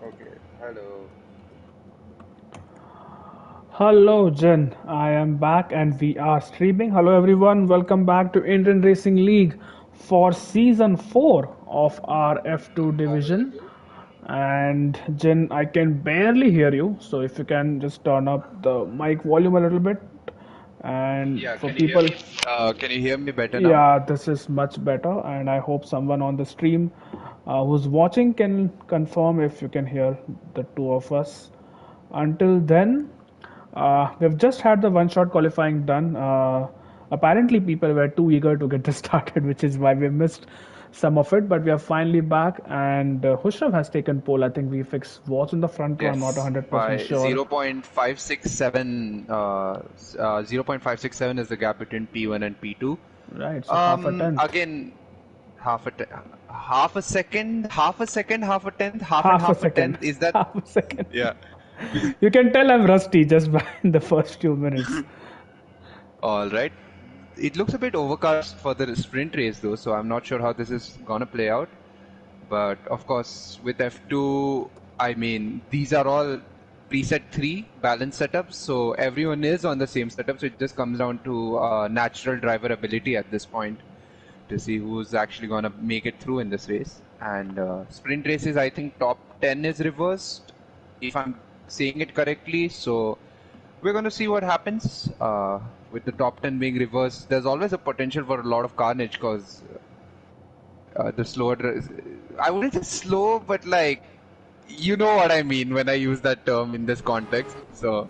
Okay, hello. Hello, Jen. I am back and we are streaming. Hello, everyone. Welcome back to Indian Racing League for season 4 of our F2 division. And Jen, I can barely hear you. So, if you can just turn up the mic volume a little bit. And Yeah, for can you hear people, me? Can you hear me better now? yeah, this is much better. And I hope someone on the stream who's watching can confirm if you can hear the two of us. Until then, we've just had the one shot qualifying done. Apparently, people were too eager to get this started, which is why we missed some of it. But we are finally back, and Hushrav has taken pole. I think VFX was in the front row. I'm not Yes, 100% by sure. 0.567, 0.567 is the gap between P1 and P2. Right, so half a tenth. Again, half a te half a second, half a second, half a tenth, half and Half a half a second. tenth. Is that? Half a second. Yeah. You can tell I'm rusty just by the first few minutes. All right. It looks a bit overcast for the sprint race though, so I'm not sure how this is gonna play out. But of course, with F2, I mean, these are all preset 3 balance setups, so everyone is on the same setup. So it just comes down to natural driver ability at this point to see who's actually gonna make it through in this race. And sprint races, I think top 10 is reversed, if I'm saying it correctly. So we're going to see what happens with the top 10 being reversed. There's always a potential for a lot of carnage because the slower, I wouldn't say slow, but like, you know what I mean when I use that term in this context. So,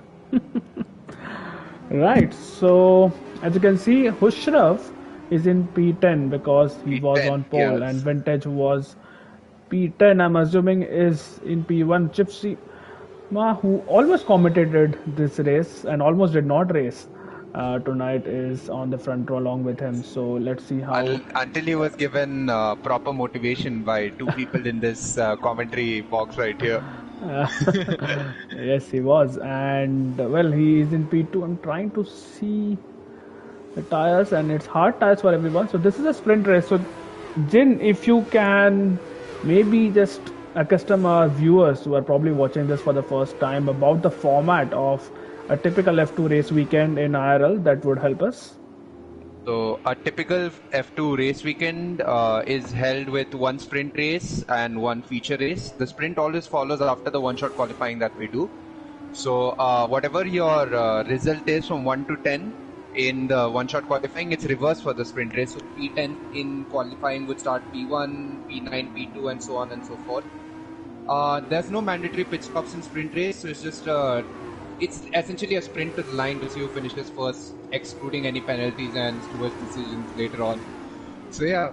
Right, so as you can see, Hushraf is in P10 because he was P10, on pole, and yes. Vintage was P10. I'm assuming is in P1. Gypsy Ma, who almost commentated this race and almost did not race tonight, is on the front row along with him. So let's see how. Until he was given proper motivation by two people in this commentary box right here. Uh, yes, he was, and well, he is in P2. I'm trying to see the tires, and it's hard tires for everyone. So this is a sprint race. So Jin, if you can maybe just accustom our viewers who are probably watching this for the first time about the format of a typical F2 race weekend in IRL, that would help us. So a typical F2 race weekend is held with one sprint race and one feature race. The sprint always follows after the one-shot qualifying that we do. So whatever your result is from 1 to 10 in the one-shot qualifying, it's reversed for the sprint race. So P10 in qualifying would start P1, P9, P2, and so on and so forth. There's no mandatory pit stops in sprint race, so it's just it's essentially a sprint to the line to see who finishes first, excluding any penalties and stewards' decisions later on. So yeah,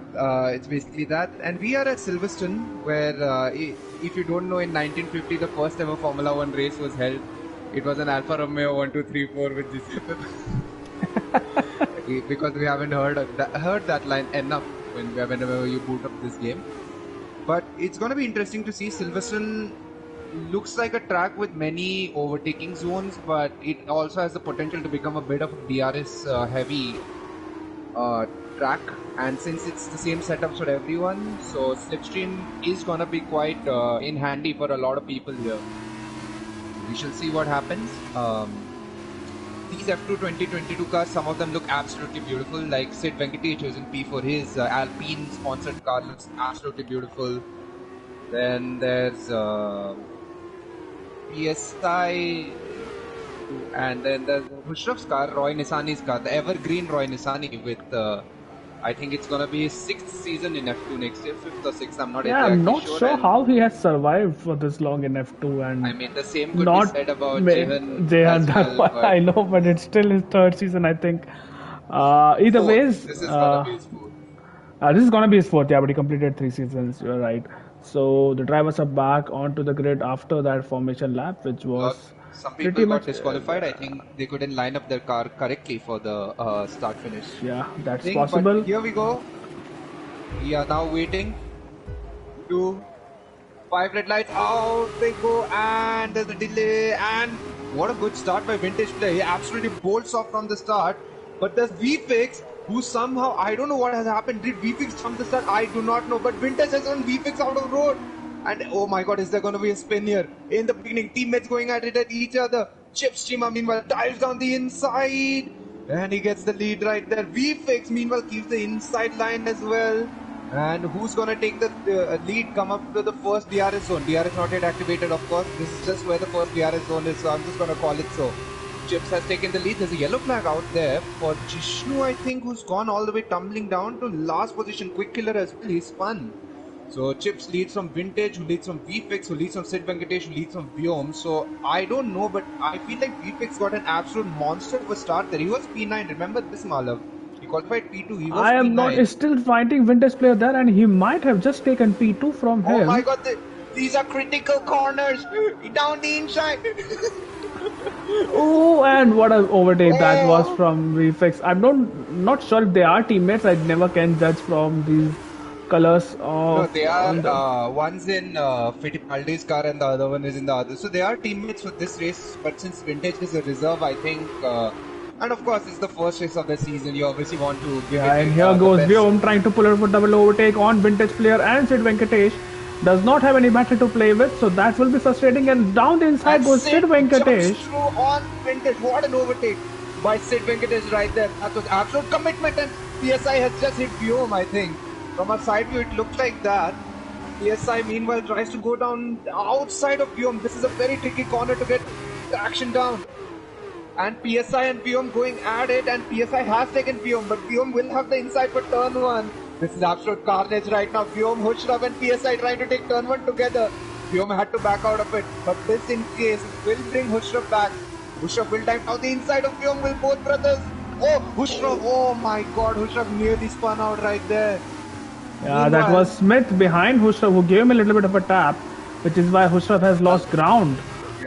it's basically that. And we are at Silverstone, where if you don't know, in 1950 the first ever Formula One race was held. It was an Alfa Romeo 1234 with Giuseppe. Because we haven't heard that line enough whenever you boot up this game. But it's going to be interesting to see. Silverstone looks like a track with many overtaking zones, but it also has the potential to become a bit of a DRS heavy track. And since it's the same setup for everyone, so slipstream is going to be quite in handy for a lot of people here. We shall see what happens. These F2 2022 cars, some of them look absolutely beautiful. Like Sid Venkatech is in P for his Alpine sponsored car, looks absolutely beautiful. Then there's PSI, and then there's Hushraf's car, Roy Nissani's car, the evergreen Roy Nissani with I think it's gonna be his 6th season in F2 next year, 5th or 6th, I'm not Yeah, I'm exactly not sure. sure And how he has survived for this long in F2, I and mean, the same could be not said about Jehan Jehan. as That well, one but I know, but it's still his third season, I think. Either fourth. ways, This is gonna be his fourth. this is gonna be his fourth. Yeah, but he completed 3 seasons. You're right. So the drivers are back onto the grid after that formation lap, which was Some pretty people got much. disqualified. I think they couldn't line up their car correctly for the start finish Yeah, that's thing. But possible. here we go. We are now waiting. 2, 5 red lights. Out they go, and there's a delay. And what a good start by Vintage Play. He absolutely bolts off from the start. But there's VFix, who somehow, I don't know what has happened. Did VFix from the start? I do not know. But Vintage has run VFix out of the road. And oh my god, is there going to be a spin here? In the beginning, teammates going at it at each other. Chipstreamer meanwhile dives down the inside. And he gets the lead right there. VFix meanwhile keeps the inside line as well. And who's going to take the lead, come up to the first DRS zone? DRS not yet activated, of course. This is just where the first DRS zone is, so I'm just going to call it so. Chips has taken the lead. There's a yellow flag out there for Jishnu, I think, who's gone all the way tumbling down to last position. Quick killer as well. He spun. So Chips leads from Vintage, who leads from VFix, who leads from Sid Venkatesh, who leads from Vyom. So I don't know, but I feel like VFix got an absolute monster of a start there. He was P9. Remember this, Malav? He qualified P2. He was I am P9. not still fighting Vintage player there, and he might have just taken P2 from him. Oh my god, these are critical corners. Down the inside. Oh, and what an overtake that was from VFX. I'm not sure if they are teammates. I never can judge from these colors. No, they are. One's in Fittipaldi's car and the other one is in the other. So they are teammates for this race. But since Vintage is a reserve, I think. And of course, it's the first race of the season. You obviously want to give it. And here goes Vyom trying to pull out for double overtake on Vintage player, and Sid Venkatesh does not have any battery to play with, so that will be frustrating. And down the inside and goes Sid Venkatesh. Through on Vintage. What an overtake by Sid Venkatesh right there. That was absolute commitment, and PSI has just hit Vyom, I think. From a side view, it looked like that. PSI meanwhile tries to go down outside of Vyom. This is a very tricky corner to get action down. And PSI and Vyom going at it, and PSI has taken Vyom, but Vyom will have the inside for turn 1. This is absolute carnage right now. Vyom, Hushraf and PSI trying to take turn 1 together. Vyom had to back out of it, but this in case will bring Hushraf back. Hushraf will dive now the inside of Vyom will both brothers. Oh, Hushraf, oh my god, Hushraf nearly spun out right there. Yeah, that was Smith behind Hushraf who gave him a little bit of a tap, which is why Hushraf has lost ground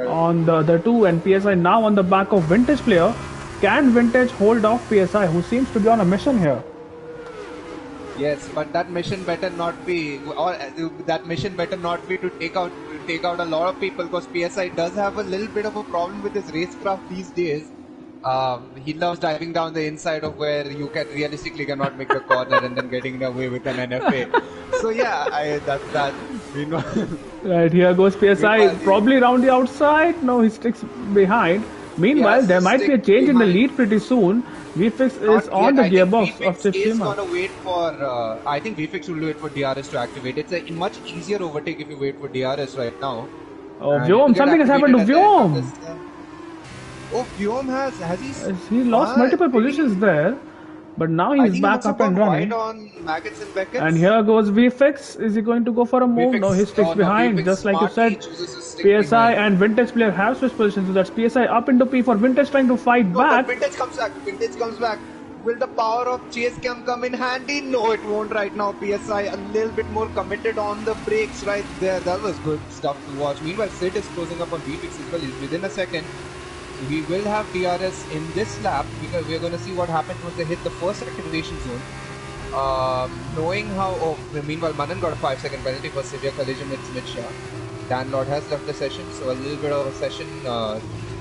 on the other two, and PSI now on the back of Vintage player. Can Vintage hold off PSI, who seems to be on a mission here? Yes, but that mission better not be, or that mission better not be to take out a lot of people, because PSI does have a little bit of a problem with his racecraft these days. He loves diving down the inside of where you can realistically cannot make the corner and then getting away with an NFA. So yeah, that's that. You know. Right, here goes PSI, probably around the outside. No, he sticks behind. Meanwhile, there might be a change in the lead pretty soon. VFix is on the gearbox of Chipstreamer. VFix is going to wait for, I think VFix will wait for DRS to activate. It's a much easier overtake if you wait for DRS right now. Oh, Vyom, something has happened to Vyom. Oh, Vyom has he lost multiple positions there, but now he's back up and running. On Maggots and Beckets. And here goes VFX. Is he going to go for a move? No, he sticks behind, just like you said. PSI and Vintage player have switched positions, so that's PSI up into P for Vintage trying to fight back. Vintage comes back. Vintage comes back. Will the power of chase cam come in handy? No, it won't right now. PSI a little bit more committed on the brakes right there. That was good stuff to watch. Meanwhile, Sid is closing up on VFX as well. He's within a second. We will have DRS in this lap because we're going to see what happens once they hit the first activation zone. Knowing how... meanwhile, Manan got a 5-second penalty for severe collision with Smith Shah. Dan Lord has left the session, so a little bit of a session,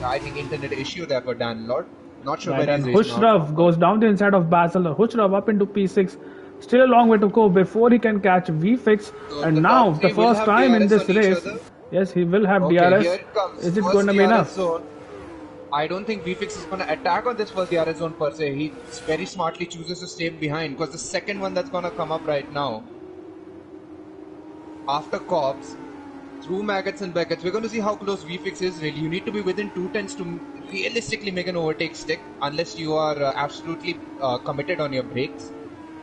I think, internet issue there for Dan Lord. Not sure where he's Hushraf goes down the inside of Basil. Hushraf up into P6. Still a long way to go before he can catch VFix. So and now, the first time DRS in this race, yes, he will have DRS. Is it going to be enough? Zone. I don't think VFix is going to attack on this first DRS zone per se. He very smartly chooses to stay behind because the second one that's going to come up right now, after Cobbs, through Maggots and Beckets, we're going to see how close VFix is really. You need to be within 2/10 to realistically make an overtake stick unless you are absolutely committed on your brakes.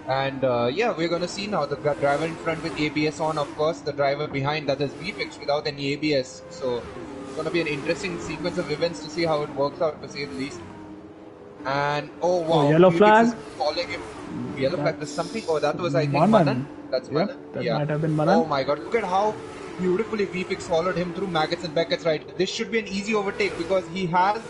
And yeah, we're going to see now the driver in front with ABS on, of course, the driver behind, that is VFix without any ABS. So it's going to be an interesting sequence of events to see how it works out, to say the least. And oh wow, yellow flag. Following him. Yellow flag. There's something. Oh, that was I think Manan. That's Manan. That might have been Manan. Oh my god, look at how beautifully VFix followed him through Maggots and Beckets right. This should be an easy overtake because he has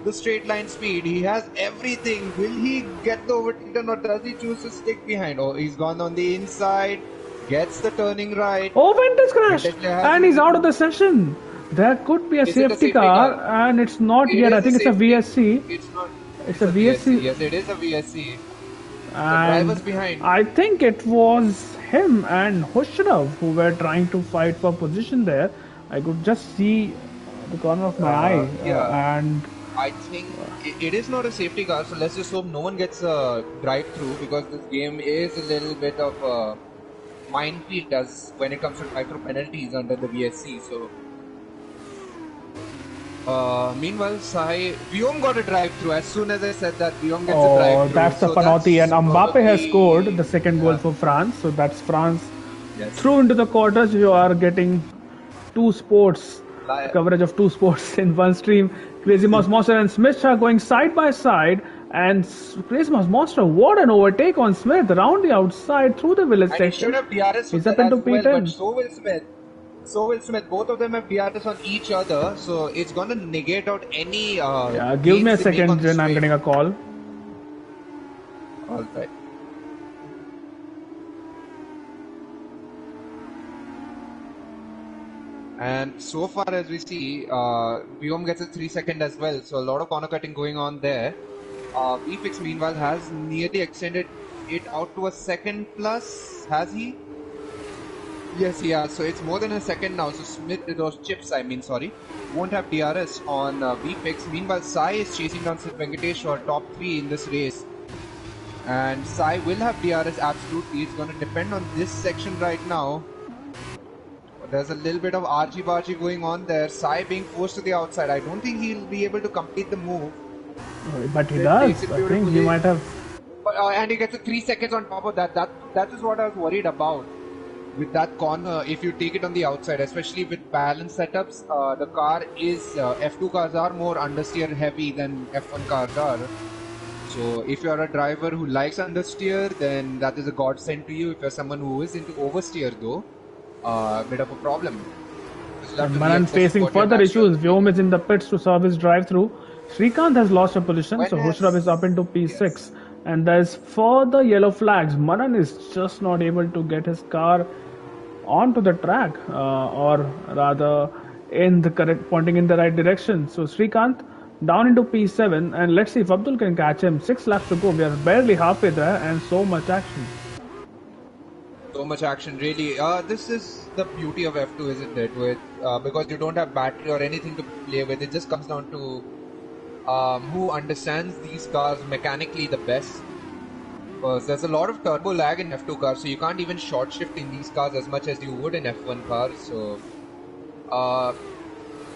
the straight line speed, he has everything. Will he get the overtake or does he choose to stick behind? Oh, he's gone on the inside, gets the turning right. Oh, Vintage crashed and he's out of the session. There could be a safety car and it's not yet. I think it's a VSC. It's not. It's a VSC. Yes, it is a VSC. The and drivers behind. I think it was him and Hushrov who were trying to fight for position there. I could just see the corner of my eye, Yeah, and I think it is not a safety car, so let's just hope no one gets a drive through because this game is a little bit of a minefield as when it comes to drive through penalties under the VSC. So, meanwhile, Viom got a drive through. As soon as I said that, Viom gets a drive oh, through. that's the So penalty, and that's Mbappe has scored probably the second goal for France. So that's France yes. through into the quarters. You are getting two sports, Li- coverage of two sports in one stream. Crazy Mouse Monster and Smith are going side by side, and Crazy Mouse Monster, what an overtake on Smith around the outside through the village And he should section. have DRS He's there up into as well, but P10. so will Smith. So will Smith. Both of them have DRS on each other, so it's gonna negate out any Yeah, give me a gains they make on second, the Jen. I'm straight. getting a call. All right. And so far as we see, Viom gets a 3 second as well, so a lot of corner cutting going on there. VFix meanwhile has nearly extended it out to a second plus, has he? Yes, he has. So it's more than a second now. So Smith, those chips, won't have DRS on VFix. Meanwhile, Sai is chasing down Sid Venkatesh for top 3 in this race. And Sai will have DRS absolutely. It's going to depend on this section right now. There's a little bit of argy-bargy going on there. Sai being forced to the outside. I don't think he'll be able to complete the move. But he It does. takes it I think he beautifully. might have. But, and he gets a 3 seconds on top of that. That is what I was worried about. With that corner, if you take it on the outside, especially with balance setups, the car is F2 cars are more understeer heavy than F1 cars are. So if you're a driver who likes understeer, then that is a godsend to you. If you're someone who is into oversteer, though, a bit of a problem. Manan facing further issues. Vyom is in the pits to serve his drive-through. Srikanth has lost a position, so Hushraf is up into P6. Yes. And there's further yellow flags. Manan is just not able to get his car onto the track, or rather in the correct, pointing in the right direction. So Srikanth down into P7, and let's see if Abdul can catch him. 6 laps to go. We are barely halfway there, and so much action. So much action, really. This is the beauty of F2, isn't it? With because you don't have battery or anything to play with, it just comes down to who understands these cars mechanically the best. Because there's a lot of turbo lag in F2 cars, so you can't even short shift in these cars as much as you would in F1 cars. So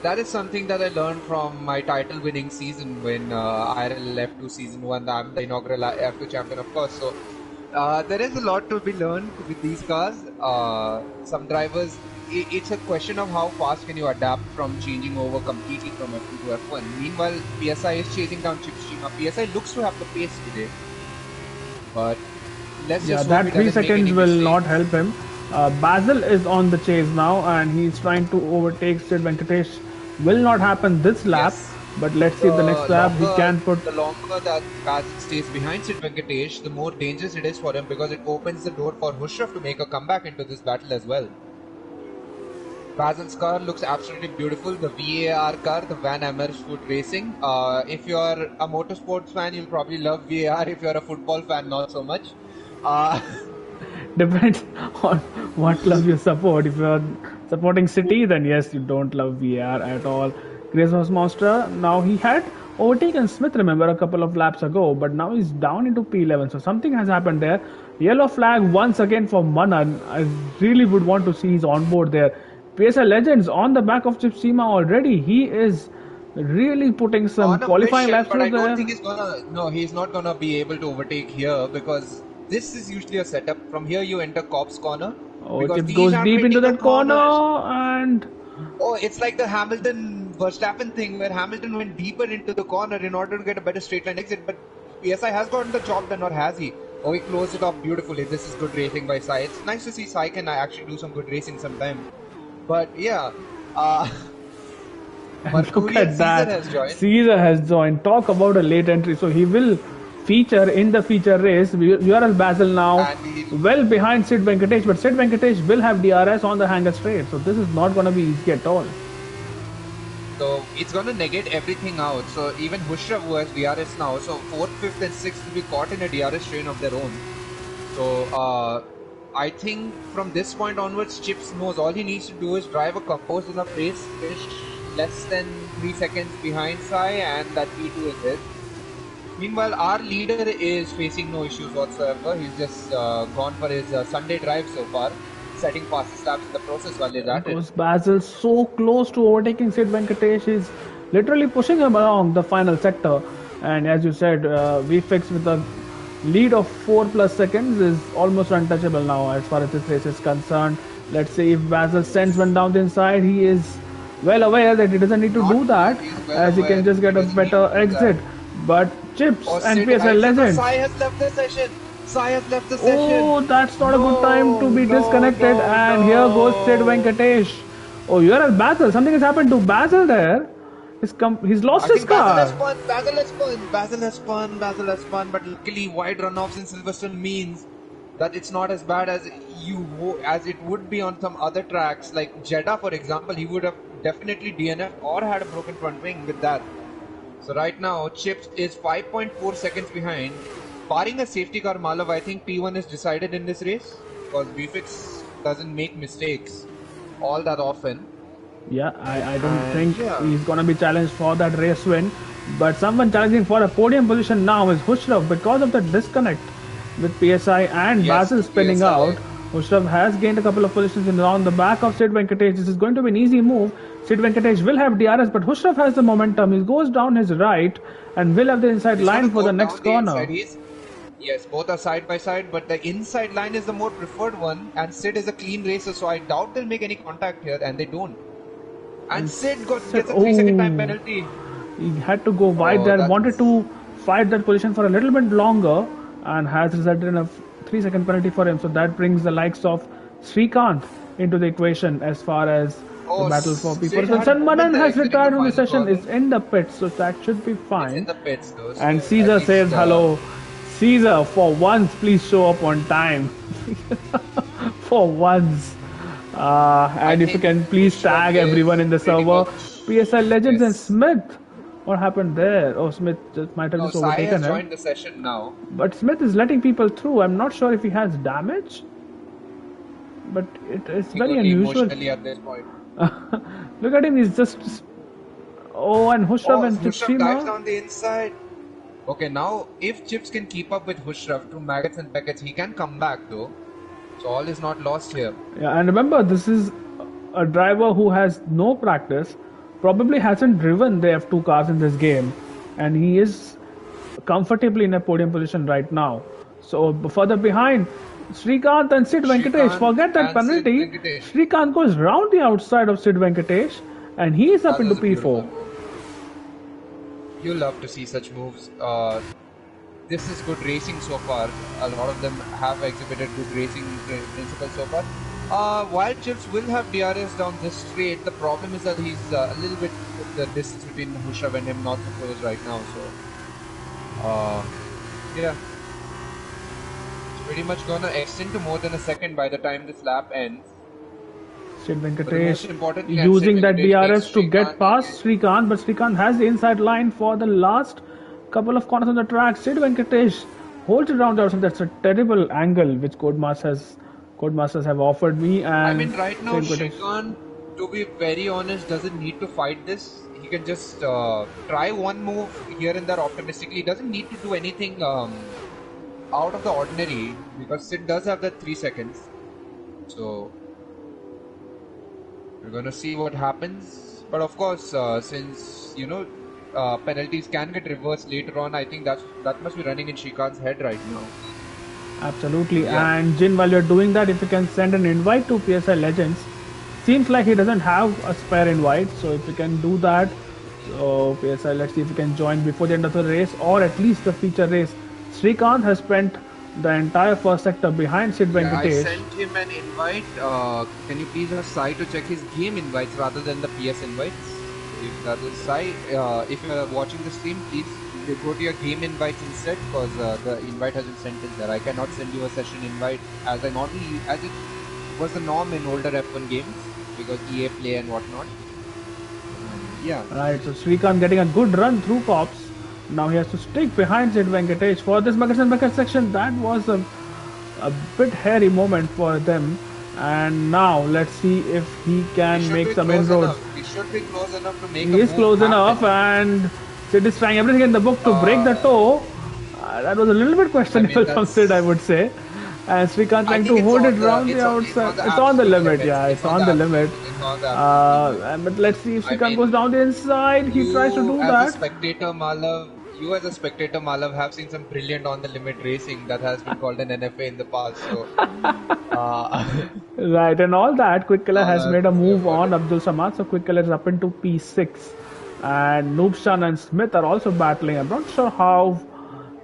that is something that I learned from my title-winning season when IRL F2 season 1. I'm the inaugural F2 champion, of course. So there is a lot to be learned with these cars. Some drivers, it's a question of how fast can you adapt from changing over completely from F2 to F1. Meanwhile, PSI is chasing down Chip Shima. PSI looks to have the pace today. But let's just hope that 3 seconds will not help him. Basil is on the chase now, and he's trying to overtake Sid Venkatesh. Will not happen this lap, but let's see if the next lap he can put. The longer that Basil stays behind Sid Venkatesh, the more dangerous it is for him because it opens the door for Hushraf to make a comeback into this battle as well. Basil's car looks absolutely beautiful. The VAR car, the Van Amersfoort Racing. If you're a motorsports fan, you'll probably love VAR. If you're a football fan, not so much. Depends on what club you support. If you're supporting City, then yes, you don't love VAR at all. Grace Monster, now he had overtaken Smith, remember, a couple of laps ago, but now he's down into P11. So something has happened there. Yellow flag once again for Manan. I really would want to see his onboard there. PSI Legends on the back of Chip Seema already. He is really putting some qualifying laps but I don't there. think he's not gonna be able to overtake here because this is usually a setup. From here you enter Cops corner. Oh, Chip goes deep into that corner and... Oh, it's like the Hamilton Verstappen thing where Hamilton went deeper into the corner in order to get a better straight line exit, but PSI has gotten the job done, or has he? Oh, he closed it off beautifully. This is good racing by Sai. It's nice to see Sai can actually do some good racing sometime. But yeah, look at that. Caesar has joined. Talk about a late entry. So he will feature in the feature race. URL Basil now well behind Sid Venkatesh, but Sid Venkatesh will have DRS on the hanger straight. So this is not going to be easy at all. So it's going to negate everything out. So even Hushrav, who has DRS now, so 4th, 5th and 6th will be caught in a DRS train of their own. So I think from this point onwards, Chips knows all he needs to do is drive a composed enough race, finish less than 3 seconds behind Sai, and that P2 is it. Meanwhile, our leader is facing no issues whatsoever. He's just gone for his Sunday drive so far, setting fastest laps in the process while he's at it. Basil so close to overtaking Sid Venkatesh. He's literally pushing him along the final sector. And as you said, VFX with a lead of 4+ seconds is almost untouchable now as far as this race is concerned. Let's see if Basil sends one down the inside. He is well aware that he doesn't need to do that, as he can just get a better exit. But Chips and PSL Legend. Sai has left the session. Sai has left the session. Oh, that's not a good time to be disconnected. And here goes Sid Venkatesh. Oh, you're at Basil. Something has happened to Basil there. He's lost his car. Basil has spun. But luckily, wide runoffs in Silverstone means that it's not as bad as it would be on some other tracks like Jeddah, for example. He would have definitely DNF'd or had a broken front wing with that. So right now, Chips is 5.4 seconds behind. Barring a safety car, Malav, I think P1 is decided in this race because VFX doesn't make mistakes all that often. Yeah, I don't think he's going to be challenged for that race win. But someone challenging for a podium position now is Hushrav because of the disconnect with PSI and Basil spinning out. Hushrav has gained a couple of positions around the back of Sid Venkatesh. This is going to be an easy move. Sid Venkatesh will have DRS, but Hushrav has the momentum. He goes down his right and will have the inside line for the next corner. Yes, both are side by side, but the inside line is the more preferred one, and Sid is a clean racer, so I doubt they'll make any contact here, and they don't. And Sid gets a 3-second time penalty. He had to go wide there, wanted to fight that position for a little bit longer, and has resulted in a 3-second penalty for him. So that brings the likes of Srikanth into the equation as far as the battle for people. So Manan has retired from the session, is in the pits, so that should be fine. It's in the pits though. So and Caesar says hello. Caesar, for once, please show up on time. For once. And if you can please tag everyone in the server. PSL Legends and Smith. What happened there? Oh, Smith just might have just overtaken him. Joined the session now. But Smith is letting people through. I'm not sure if he has damage. But it's very unusual. Emotionally at this point. Look at him, he's just... Oh, and Hushrav and Hushrav dives down the inside. Okay, now if Chips can keep up with Hushrav to Maggots and Beckets, he can come back though. So all is not lost here. Yeah, and remember, this is a driver who has no practice, probably hasn't driven the F2 cars in this game, and he is comfortably in a podium position right now. So further behind, Srikanth and Sid Venkatesh, forget that penalty. Srikanth goes round the outside of Sid Venkatesh, and he is up into P4. You love to see such moves. This is good racing so far. A lot of them have exhibited good racing principles so far. While Chips will have DRS down this straight, the problem is that he's a little bit, the distance between Hushrav and him not so close right now. So, yeah. It's pretty much gonna extend to more than a second by the time this lap ends. Sid Venkatesh using that DRS to get past Srikanth, but Srikanth has the inside line for the last couple of corners on the track. Sid Venkatesh holds it around the outside. That's a terrible angle which Codemasters have offered me. And I mean, right now Srikanth, to be very honest, doesn't need to fight this. He can just try one move here and there optimistically. He doesn't need to do anything out of the ordinary because Sid does have that 3 seconds. So we're gonna see what happens, but of course, since penalties can get reversed later on, I think that must be running in Srikanth's head right now. Absolutely, yeah. And Jin, while you're doing that, if you can send an invite to PSI Legends, seems like he doesn't have a spare invite, so if you can do that, so PSI, let's see if you can join before the end of the race or at least the feature race. Srikanth has spent the entire first sector behind Sid Venkatesh. I sent him an invite. Can you please ask Sai to check his game invites rather than the PS invites? If that is Sai, if you are watching the stream, please go to your game invites instead because the invite has been sent in there. I cannot send you a session invite as it was the norm in older F1 games because EA Play and whatnot. Yeah. Right, so Srikanth getting a good run through cops. Now he has to stick behind Sid Venkatesh for this Makasan section. That was a bit hairy moment for them. And now let's see if he We can should make be some close inroads. enough. We should be close enough to make a He is move close enough, happen. and Sid is trying everything in the book to break the Uh, toe. That was a little bit I mean, questionable from Sid, I that's. would say. And Srikanth I trying think to it's hold on it the. around the It's outside. on the It's on the absolute limit, limit. yeah, It's it's on the on the limit. absolute. It's on the absolute limit. But let's see if I Srikanth goes mean, down the inside. He tries to you do as a that. spectator, Malav. You as a spectator, Malav, have seen some brilliant on the limit racing that has been called an NFA in the past. So, uh, Right, and all that, Quick Killer all has I have made a to say move about on it. Abdul Samad, so Quick Killer is up into P6. And Noobshan and Smith are also battling. I'm not sure how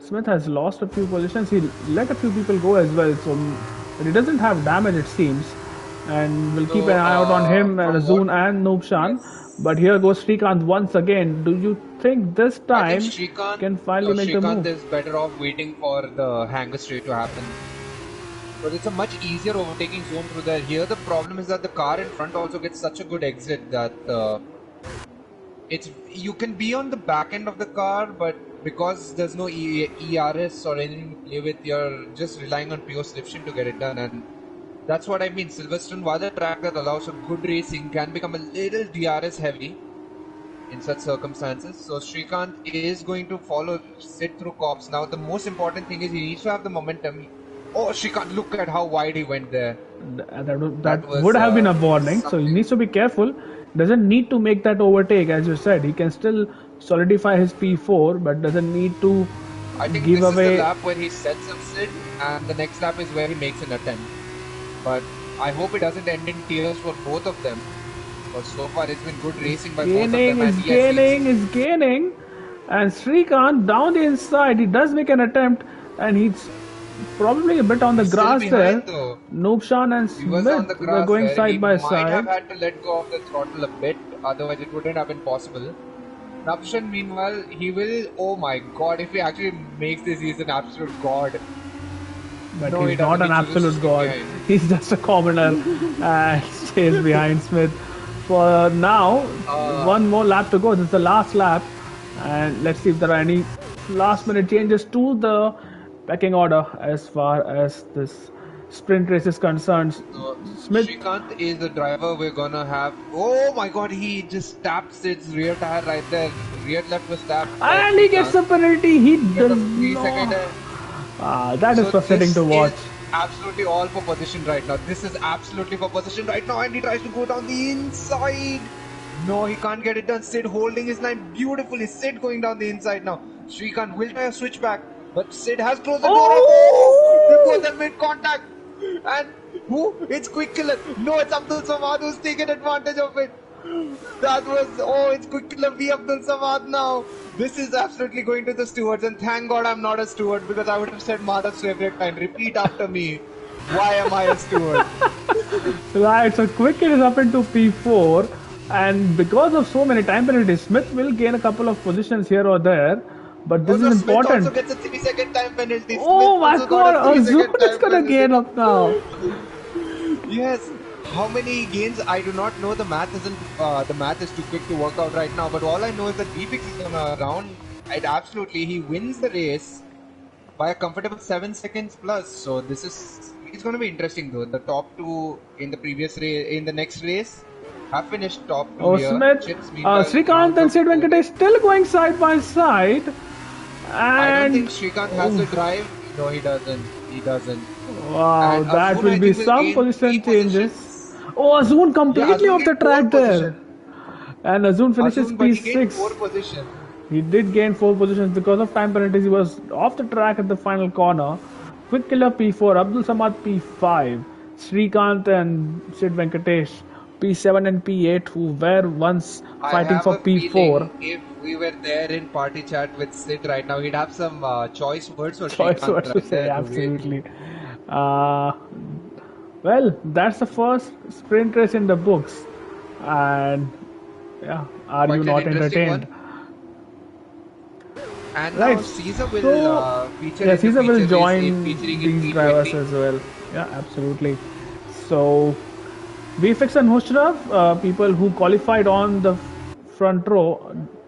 Smith has lost a few positions. He let a few people go as well, so but he doesn't have damage, it seems. And we'll keep an So, eye out on him, from what, Razun and Noobshan. But yes, here goes Srikanth once again. Do you think this I think time he can finally make the Srikanth move? is better off waiting for the hanger straight to happen. But it's a much easier overtaking zone through there. Here the problem is that the car in front also gets such a good exit that it's you can be on the back end of the car, but because there's no ERS or anything to play with, you're just relying on pure slipstream to get it done. And that's what I mean. Silverstone, while a track that allows for good racing, can become a little DRS heavy in such circumstances. So Srikanth is going to sit through cops. Now the most important thing is he needs to have the momentum. Oh, Srikanth, look at how wide he went there. That Was would have been a warning, so he something. needs to be careful. Doesn't need to make that overtake, as you said. He can still solidify his P4, but doesn't need to I think give this is the away. lap where he sets up Sid, and the next lap is where he makes an attempt. But I hope it doesn't end in tears for both of them. Because so far it's been good racing by both of them, and yes, Is gaining, and Srikanth down the inside. He does make an attempt, and he's probably a bit on the he's still grass there. behind though. Noobshan and He was on the Smith were grass going there. He side by might have side. had to let go of the throttle a bit, otherwise it wouldn't have been possible. Navshan, meanwhile, he will. Oh my god, if he actually makes this, he's an absolute god. But No, he he's not doesn't. an He chooses to absolute stay god. behind. He's just a commoner and stays behind Smith. For now, one more lap to go. This is the last lap. And let's see if there are any last minute changes to the pecking order as far as this sprint race is concerned. So, Smith. Srikanth is the driver we're gonna have. Oh my god, he just tapped Sid's rear tire right there. Rear left was tapped for And he gets Srikanth. a penalty. He Gets a does 3 second. not. That is So frustrating this to watch. is absolutely all for position right now. This is absolutely for position right now, and he tries to go down the inside. No, he can't get it done. Sid holding his line beautifully. Sid going down the inside now. Srikanth will try a switchback, but Sid has closed the door. Oh! They both have made contact. And who? It's Quick Killer. No, it's Abdul Samad who's taken advantage of it. It's Quick Killer v Abdul Samad now. This is absolutely going to the stewards, and thank God I'm not a steward because I would have said Madhav's favorite line. Repeat after me. Why am I a steward? Right, so Quicken is up into P4, and because of so many time penalties, Smith will gain a couple of positions here or there, but this is Also, Smith important. also gets a 3 second time penalty. Oh Smith my also god, got a 3 second Azul is time gonna gain penalty. up now. Yes. How many gains? I do not know. The math isn't. The math is too quick to work out right now. But all I know is that VFix is gonna round it absolutely. He wins the race by a comfortable 7 seconds plus. So this is. It's gonna be interesting though. The top two in the previous race, in the next race, have finished top two Oh, here. Smith, Chips meanwhile. Srikanth and Sid Venkatesh still going side by side, I don't think and Srikanth has the drive. No, he doesn't. He doesn't. wow, And that Azun, will I be think, will some gain 3 position changes. positions. Oh, Azun Yeah, completely Azun off the gained 4 track there. position. And Azun finishes Azun, but he gained P6. 4 position. He did gain 4 positions because of time penalties. He was off the track at the final corner. Quick Killer P4, Abdul Samad P5, Srikanth and Sid Venkatesh P7 and P8, who were once I fighting have for a P4. feeling if we were there in party chat with Sid right now, he'd have some choice words for Choice Srikanth what to right say, there. absolutely. Uh, well, that's the first sprint race in the books. And yeah, are Quite you an not interesting entertained? one. And Right. now Caesar will So, feature yeah, in the Caesar will feature race, join featuring in these drivers P20. as well. Yeah, absolutely. So, VFX and Hushraf, people who qualified on the front row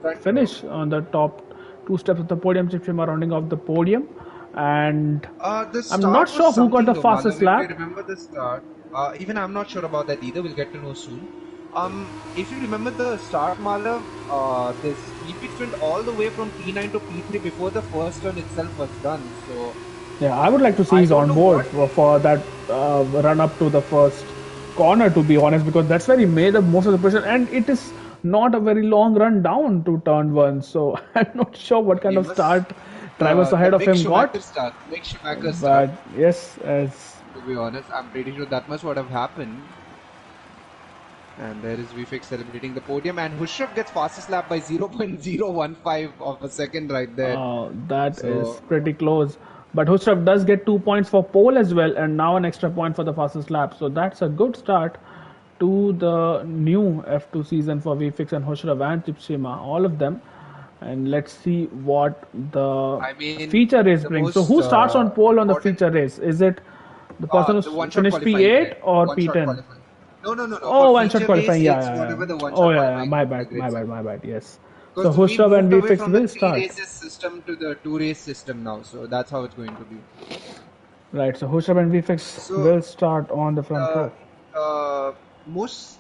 Front finish on the top two steps of the podium. Chip Schumacher rounding off the podium, and The I'm not start was sure who got something the though, Malav. fastest If you lap. remember the start, even I'm not sure about that either. We'll get to know soon. If you remember the start, Malav, this Efix went all the way from P9 to P3 before the first turn itself was done. So Yeah, I would like to see I he's don't on know board what. for that run up to the first corner, to be honest, because that's where he made up most of the pressure, and it is not a very long run down to turn one. So I'm not sure what kind He of was start drivers the ahead of Mick him Schumacher got. start. Mick Schumacher start. But yes, as To be honest, I'm pretty sure that must what have happened. And there is VFX celebrating the podium, and Hushraf gets fastest lap by 0.015 of a second right there. that is So pretty close. But Husrav does get 2 points for pole as well, and now an extra point for the fastest lap. So that's a good start to the new F2 season for VFix and Husrav and Chipshima, all of them. And let's see what the I mean, feature race the brings. So most who starts on pole on the important, feature race? Is it the person the who's one-shot finished qualifying, P8 correct? or One-shot P10? qualifying. No, no, no, no. For Oh, one shot feature race, qualifying. Yeah, it's yeah, yeah. whatever the Oh, one-shot yeah, yeah. qualifying My on the bad, grid my bad, says. my bad. Yes. So Because we Husrav and moved away VFX from the will three start. races system to the two race system now, so that's how it's going to be. Right, so Hushav and VFX So will start on the front the row. most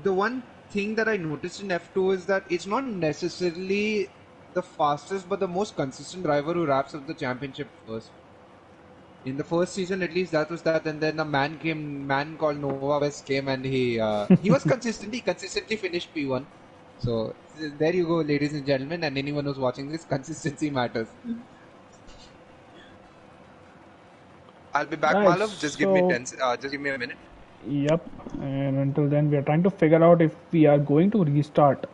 the one thing that I noticed in F2 is that it's not necessarily the fastest, but the most consistent driver who wraps up the championship first. In the first season, at least that was that, and then a man called Nova West came, and he was consistent. He consistently finished P1. So there you go, ladies and gentlemen, and anyone who's watching this, consistency matters. I'll be back, Right, Malav. Just give me so just give me a minute. yep, and until then, we are trying to figure out if we are going to restart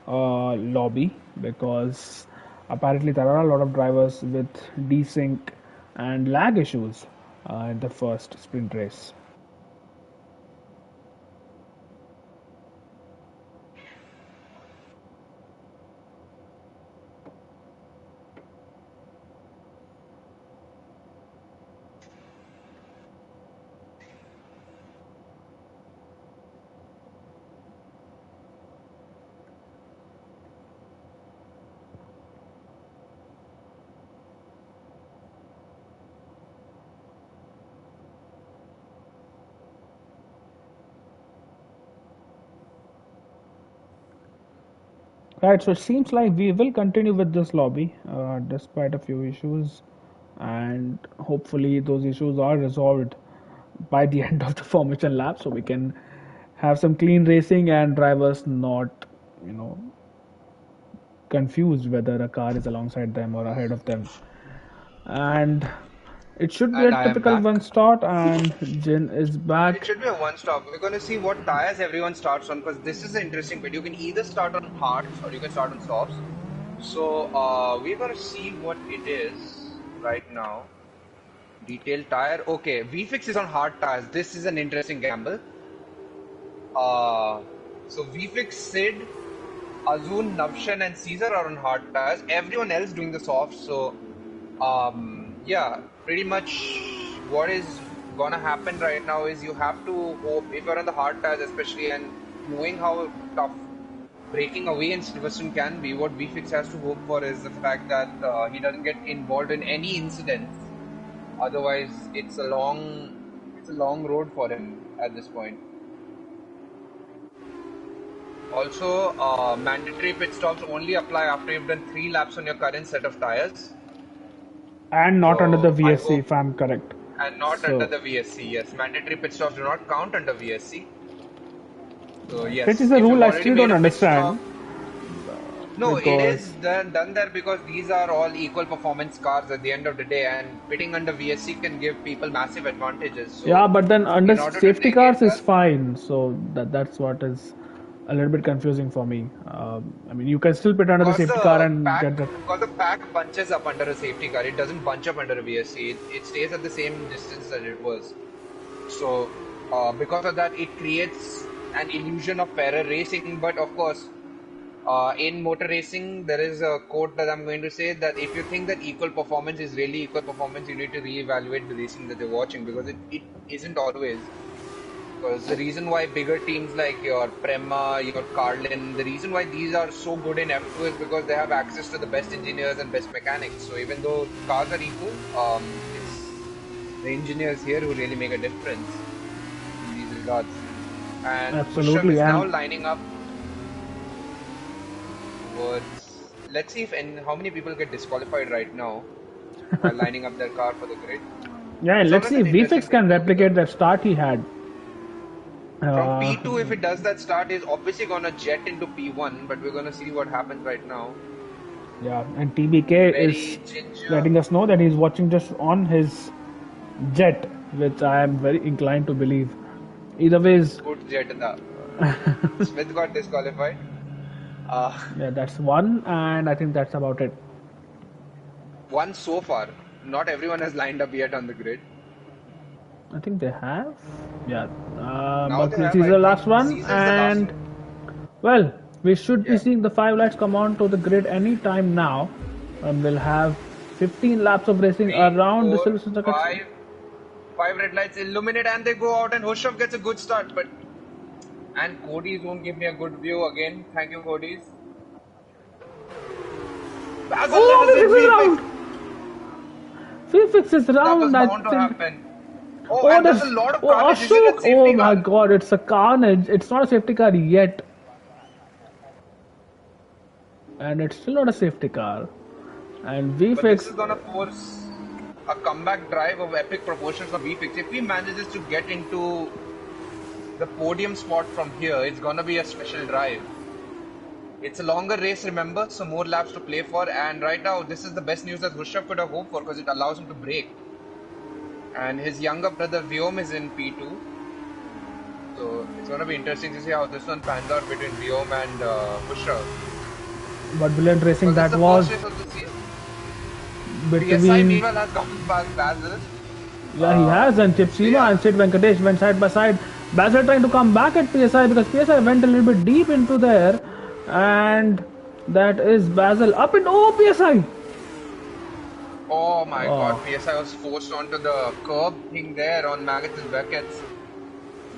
lobby because apparently there are a lot of drivers with desync and lag issues in the first sprint race. Right, so it seems like we will continue with this lobby despite a few issues, and hopefully those issues are resolved by the end of the formation lap so we can have some clean racing and drivers not, you know, confused whether a car is alongside them or ahead of them. And it should be a And I am typical back. one start, and Jin is It back. should be a one stop. We're going to see what tires everyone starts on because this is an interesting bit. You can either start on hards or you can start on softs. So we're going to see what it is right now. Detailed tire. Okay, VFix is on hard tires. This is an interesting gamble. So VFix, Sid, Azun, Navshan, and Caesar are on hard tires. Everyone else doing the softs. So yeah, pretty much what is gonna happen right now is you have to hope if you're on the hard tires especially and knowing how tough breaking away in Silverstone can be, what VFix has to hope for is the fact that he doesn't get involved in any incidents. Otherwise, it's a long road for him at this point. Also, mandatory pit stops only apply after you've done 3 laps on your current set of tires. And not under the So I VSC, hope, if I'm correct. and not under So, the VSC. Yes, mandatory pit stops do not count under VSC. So which is yes, a if you've rule I already still made don't a pit stop, understand no, it is because, done there because these are all equal performance cars at the end of the day, and pitting under VSC can give people massive advantages. yeah, So but then under in order to safety cars negate is that, fine. So that's what is a little bit confusing for me. I mean, you can still pit under the safety car and get that. because the pack bunches up under a safety car, it doesn't bunch up under a VSC. It stays at the same distance that it was. So because of that, it creates an illusion of fairer racing. But of course, in motor racing, there is a quote that I'm going to say that if you think that equal performance is really equal performance, you need to reevaluate the racing that you're watching because it isn't always. Because the reason why bigger teams like your Prema, your Carlin, the reason why these are so good in F2 is because they have access to the best engineers and best mechanics. So even though cars are equal, it's the engineers here who really make a difference in these regards. And Khushav Absolutely, is now and lining up towards. Let's see if how many people get disqualified right now while lining up their car for the grid. yeah, It's let's always see an if interesting VFix thing can to do replicate because that start he had. from P2, if it does that start, is obviously gonna jet into P1, but we're gonna see what happens right now. Yeah, and TBK Very is ginger. letting us know that he's watching just on his jet, which I am very inclined to believe. Either ways, Good jet. Smith got disqualified. yeah, that's one, and I think that's about it. One so far. Not everyone has lined up yet on the grid. I think they have, yeah. Now But they this have, is I the think. last one, Caesar's the last and one. well, we should be Yeah. seeing the 5 lights come on to the grid any time now, and we'll have 15 laps of racing 3, around the 4, Silverstone circuit. 5. 5 red lights illuminate and they go out, and Hushav gets a good start. And Cody's won't give me a good view again. Thank you, Cody's. Basil Oh, has it, VFX is VFX. round! VFX is That was round, I bound to think. happen. Oh, Oh, and there's a there's lot of oh, carnage. Is it a Ashok. Oh safety my car? god, it's a carnage. It's not a safety car yet. And it's still not a safety car. And But this is VFX, gonna force a comeback drive of epic proportions of VFix. If he manages to get into the podium spot from here, it's gonna be a special drive. It's a longer race, remember, so more laps to play for. And right now, this is the best news that Hushav could have hoped for because it allows him to brake. And his younger brother Vyom is in P2. So it's gonna be interesting to see how this one pans out between Vyom and Hushav. but brilliant racing Because that it's the was first race of the season. PSI between. meanwhile has gotten past Basil. Yeah, he has, and Chipsima yeah. and Sid Venkatesh went side by side. Basil trying to come back at PSI because PSI went a little bit deep into there, and that is Basil up in PSI. Oh my god, PSI was forced onto the curb thing there on Maggots and Beckett's.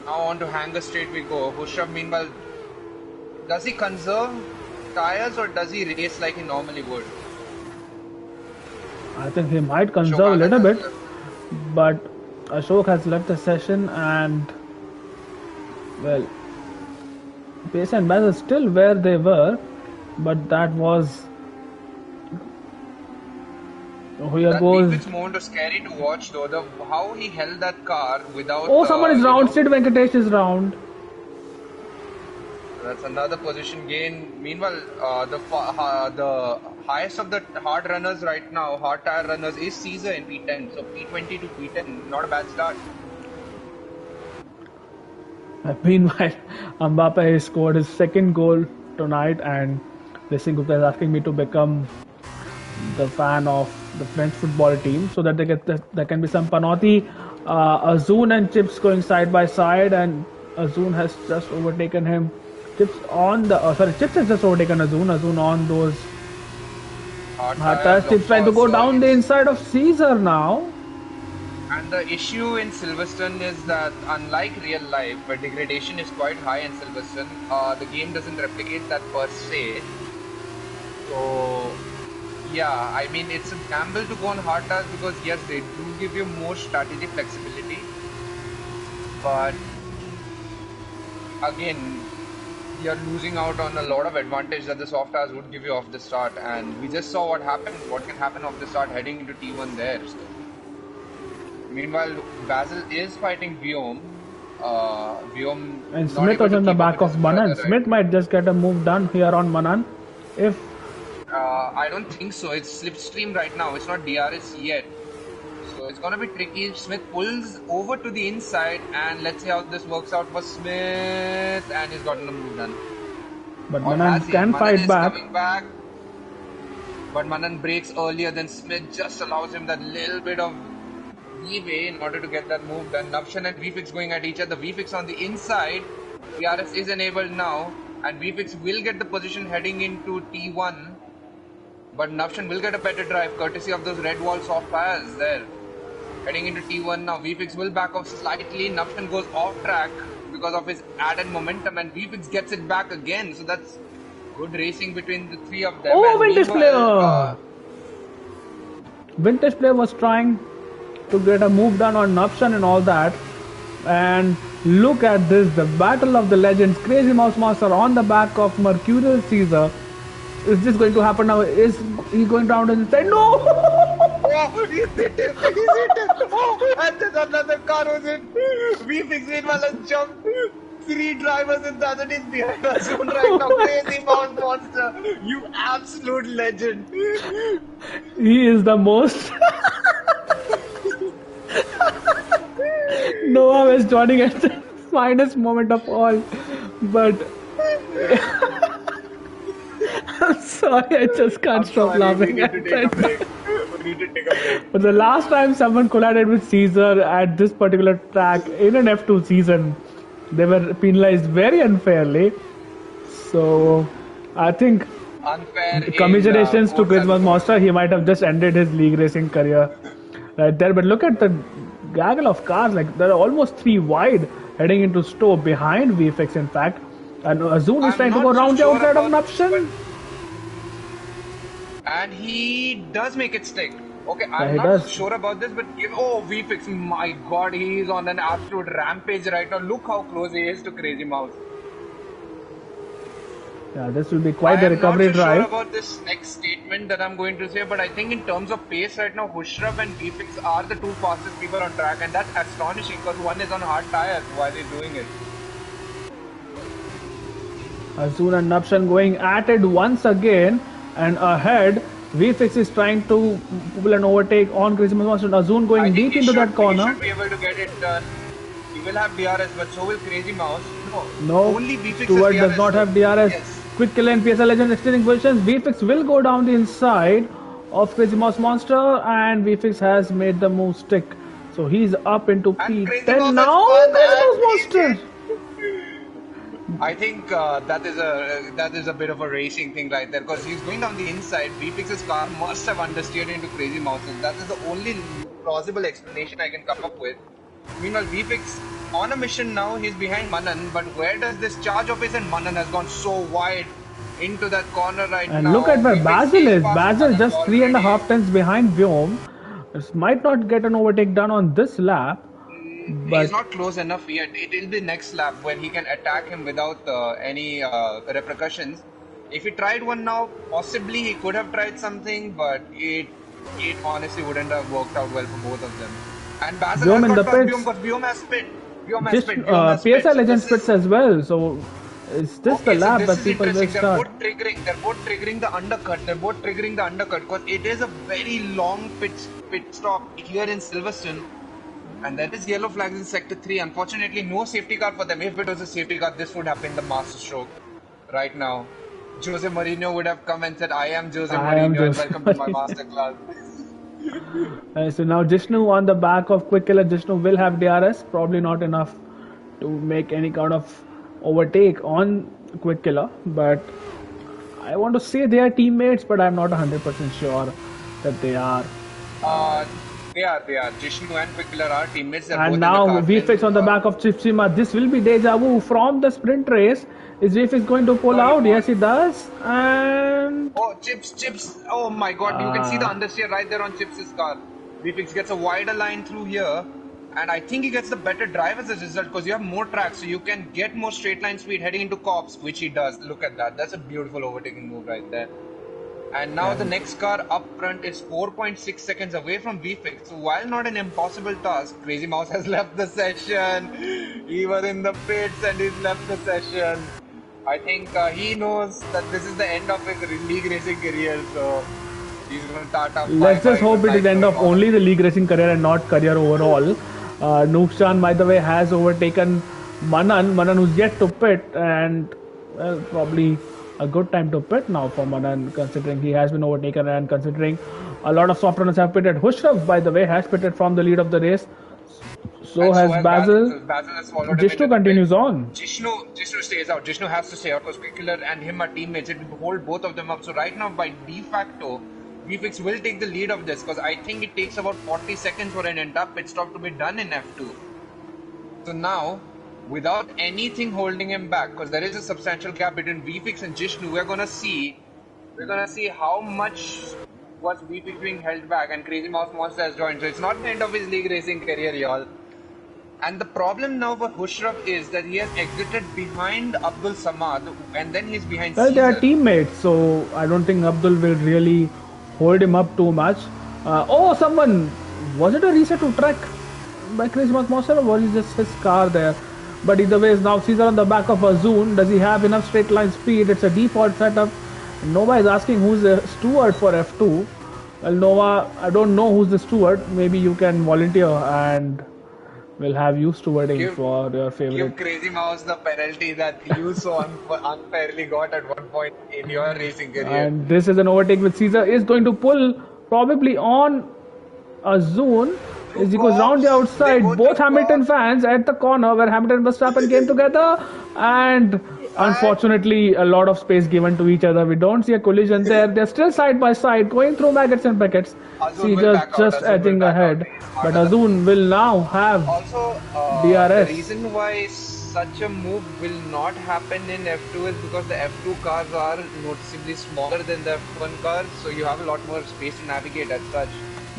Now on to hanger straight we go. Hushav meanwhile, does he conserve tires or does he race like he normally would? I think he might conserve a little bit, but Ashok has left the session, and well, PSI and Basil still where they were, but that was. Here that goes. It's moment was scary to watch though. How he held that car without. Oh, someone is round. Sid Venkatesh is round. That's another position gain. Meanwhile, the highest of the hard runners right now, hard tire runners, is Caesar in P10. So P20 to P10, not a bad start. Meanwhile, Mbappe has scored his second goal tonight, and Racing Gupta is asking me to become the fan of the French football team so that there can be some Panotti, Azun and Chips going side by side, and Azun has just overtaken him. Chips has just overtaken Azun on those hard tires. Chips trying to go down the inside of Caesar now. And the issue in Silverstone is that unlike real life, where degradation is quite high in Silverstone, the game doesn't replicate that per se. So yeah, I mean it's a gamble to go on hard tires because yes, they do give you more strategy flexibility, but again, you're losing out on a lot of advantage that the soft tires would give you off the start, and we just saw what happened, what can happen off the start heading into T1 there. So. Meanwhile, Basil is fighting Vyom. And Smith was in the back of Manan. Right? Smith might just get a move done here on Manan. If I don't think so. It's slipstream right now. It's not DRS yet. So it's gonna be tricky. Smith pulls over to the inside, and let's see how this works out for Smith. And he's gotten a move done. But Manan can fight back. Coming back. But Manan breaks earlier than Smith. Just allows him that little bit of leeway in order to get that move done. Navshan and VFix going at each other. VFix on the inside. DRS is enabled now, and VFix will get the position heading into T1. But Navshan will get a better drive courtesy of those red wall soft tires there. Heading into T1 now, VFix will back off slightly. Nupton goes off track because of his added momentum, and VFix gets it back again. So that's good racing between the three of them. Oh, Vintage Player! Vintage Player was trying to get a move done on Nupton and all that. And look at this, the battle of the legends. Crazy Mouse Monster on the back of Mercurial Caesar. Is this going to happen now? Is he going down and say no? Oh, he's hit him! He's hit him! Oh, and there's another car was in. VFix meanwhile has jumped. 3 drivers in the other is behind us right now. Crazy Mouse Monster, you absolute legend. He is the most. Noah was joining at the finest moment of all, but I'm sorry, I just can't stop laughing at that. But the last time someone collided with Caesar at this particular track in an F2 season, they were penalized very unfairly. So I think commiserations to Christmas Monster. He might have just ended his league racing career right there. But look at the gaggle of cars, like there are almost 3 wide heading into Stowe behind VFX in fact, and Azun is trying to go round the outside of Nupton. And he does make it stick. Okay, I'm not sure about this, but oh, VFix, my god, he is on an absolute rampage right now. Look how close he is to Crazy Mouse. Yeah, this will be quite a recovery drive. I'm not sure about this next statement that I'm going to say, but I think in terms of pace right now, Hushraf and VFix are the 2 fastest people on track, and that's astonishing because one is on hard tires while he's doing it. Azun and Nupton going at it once again, and ahead, VFX is trying to pull an overtake on Crazy Mouse and Azun going deep into that corner. He should be able to get it done. He will have DRS, but so will Crazy Mouse. No, only VFix Stuart does not have DRS. Yes. Quick Killer and PSL Legend extending positions. VFX will go down the inside of Crazy Mouse Monster, and VFX has made the move stick. So he's up into P10 now. Crazy Mouse Monster. I think that is a bit of a racing thing right there, because he's going down the inside. VFX's car must have understeered into Crazy Mouse. That is the only plausible explanation I can come up with. Meanwhile, VFX on a mission now, he's behind Manan, but where does this charge of his, and Manan has gone so wide into that corner right now. And look at where Basil is. Basil just 3.5 tenths behind Vyom. This might not get an overtake done on this lap. But he's not close enough yet. It will be next lap when he can attack him without any repercussions. If he tried one now, possibly he could have tried something, but it honestly wouldn't have worked out well for both of them. And Basil has got Vyom because Vyom has spit. PSI Legend spits as well, so is this the lap that people will start? They're both triggering the undercut. Because it is a very long pit stop here in Silverstone. And there is yellow flags in Sector 3. Unfortunately, no safety car for them. If it was a safety car, this would have been the master stroke right now. Jose Mourinho would have come and said, I am Jose Mourinho and welcome to my masterclass. So now Jishnu on the back of Quick Killer. Jishnu will have DRS. Probably not enough to make any kind of overtake on Quick Killer. But I want to say they are teammates, but I'm not 100% sure that they are. They are. Jishnu and Quick Killer are teammates. They're and now VFX on the back of Chipsima. This will be deja vu from the sprint race. Is VFX going to pull out? Yes, he does. And oh, Chips! Oh my God! You can see the understeer right there on Chips' car. VFX gets a wider line through here, and I think he gets the better drive as a result because you have more track, so you can get more straight line speed heading into Cops, which he does. Look at that. That's a beautiful overtaking move right there. And now the next car up front is 4.6 seconds away from VFX. So while not an impossible task, Crazy Mouse has left the session. He was in the pits and he's left the session. I think he knows that this is the end of his league racing career. So he's going to start up. Let's just hope it is the end of only the league racing career and not career overall. Noobshan, by the way, has overtaken Manan. Manan who's yet to pit, and well, probably a good time to pit now for Manan, considering he has been overtaken and considering a lot of soft runners have pitted. Hushraf, by the way, has pitted from the lead of the race. So has Basil. Jishnu continues on. Jishnu stays out. Jishnu has to stay out because Quick Killer and him are teammates. It will hold both of them up. So right now, by de facto, VFix will take the lead of this because I think it takes about 40 seconds for an entire pit stop to be done in F2. So now, without anything holding him back, because there is a substantial gap between VFix and Jishnu, we're gonna see how much was VFix being held back, and Crazy Mouse Monster has joined. So it's not the end of his league racing career, y'all. And the problem now for Hushraf is that he has exited behind Abdul Samad, and then he's behind Well, they are Caesar. teammates, so I don't think Abdul will really hold him up too much. Was it a reset to track by Christmas Monster, or was it just his car there? But either way, now Caesar on the back of Azun. Does he have enough straight line speed? It's a default setup. Nova is asking who's the steward for F2. Well, Nova, I don't know who's the steward. Maybe you can volunteer and we'll have you stewarding for your favorite. Give Crazy Mouse the penalty that you so unfairly got at one point in your racing career. And this is an overtake with Caesar is going to pull probably on a zone as he goes round the outside. Both Hamilton fans at the corner where Hamilton and Verstappen came together, and unfortunately a lot of space given to each other. We don't see a collision there. They're still side by side going through maggots and packets. Caesar just edging ahead, but Azun will now have DRS. The reason why such a move will not happen in F2 is because the F2 cars are noticeably smaller than the F1 cars, so you have a lot more space to navigate as such.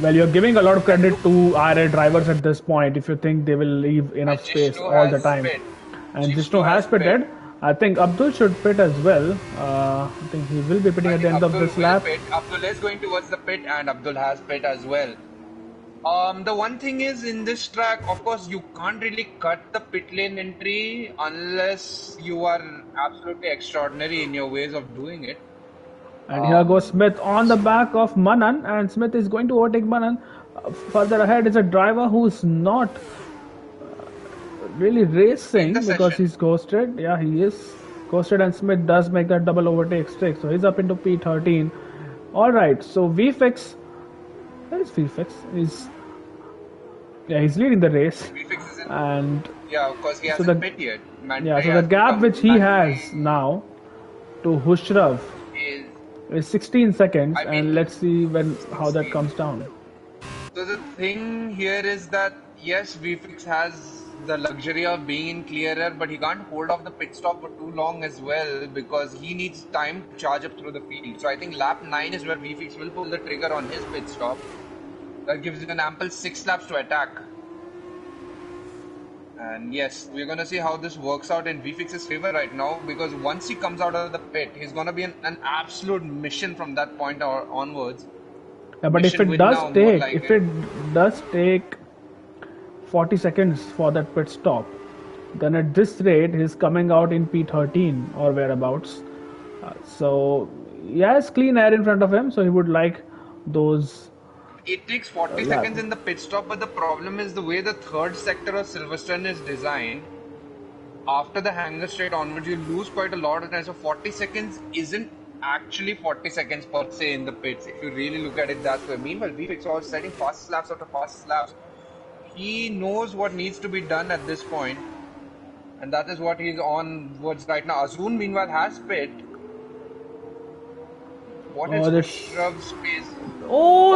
Well, you're giving a lot of credit to RA drivers at this point if you think they will leave enough space all the time. And Jishnu has pitted. I think Abdul should pit as well. I think he will be pitting at the end of this lap. Abdul is going towards the pit, and Abdul has pit as well. The one thing is, in this track, of course, you can't really cut the pit lane entry unless you are absolutely extraordinary in your ways of doing it. And here goes Smith on the back of Manan, and Smith is going to overtake Manan. Further ahead is a driver who's not really racing because he's ghosted. Yeah, he is ghosted, and Smith does make that double overtake streak. So he's up into P13. Alright, so VFix. Where is VFix? He's leading the race. VFix is in, and yeah, of course he hasn't pit yet. So the gap which he has now to Hushraf is 16 seconds, and let's see how that comes down. So the thing here is that yes, VFix has the luxury of being in clear air, but he can't hold off the pit stop for too long as well because he needs time to charge up through the field. So I think lap 9 is where VFix will pull the trigger on his pit stop. That gives you an ample 6 laps to attack. And yes, we're gonna see how this works out in VFix's favor right now, because once he comes out of the pit, he's gonna be an absolute mission from that point onwards. Yeah, but if it does take 40 seconds for that pit stop, then at this rate he's coming out in P13 or whereabouts. So he has clean air in front of him, so he would like those. It takes 40 seconds in the pit stop, but the problem is the way the third sector of Silverstone is designed. After the hanger straight onwards, you lose quite a lot of time. So 40 seconds isn't actually 40 seconds per se in the pits, if you really look at it that way. Meanwhile, VFix was setting fast laps after fast laps. He knows what needs to be done at this point, and that is what he's on towards right now. Azun, meanwhile, has pit. What is Hushraf's space?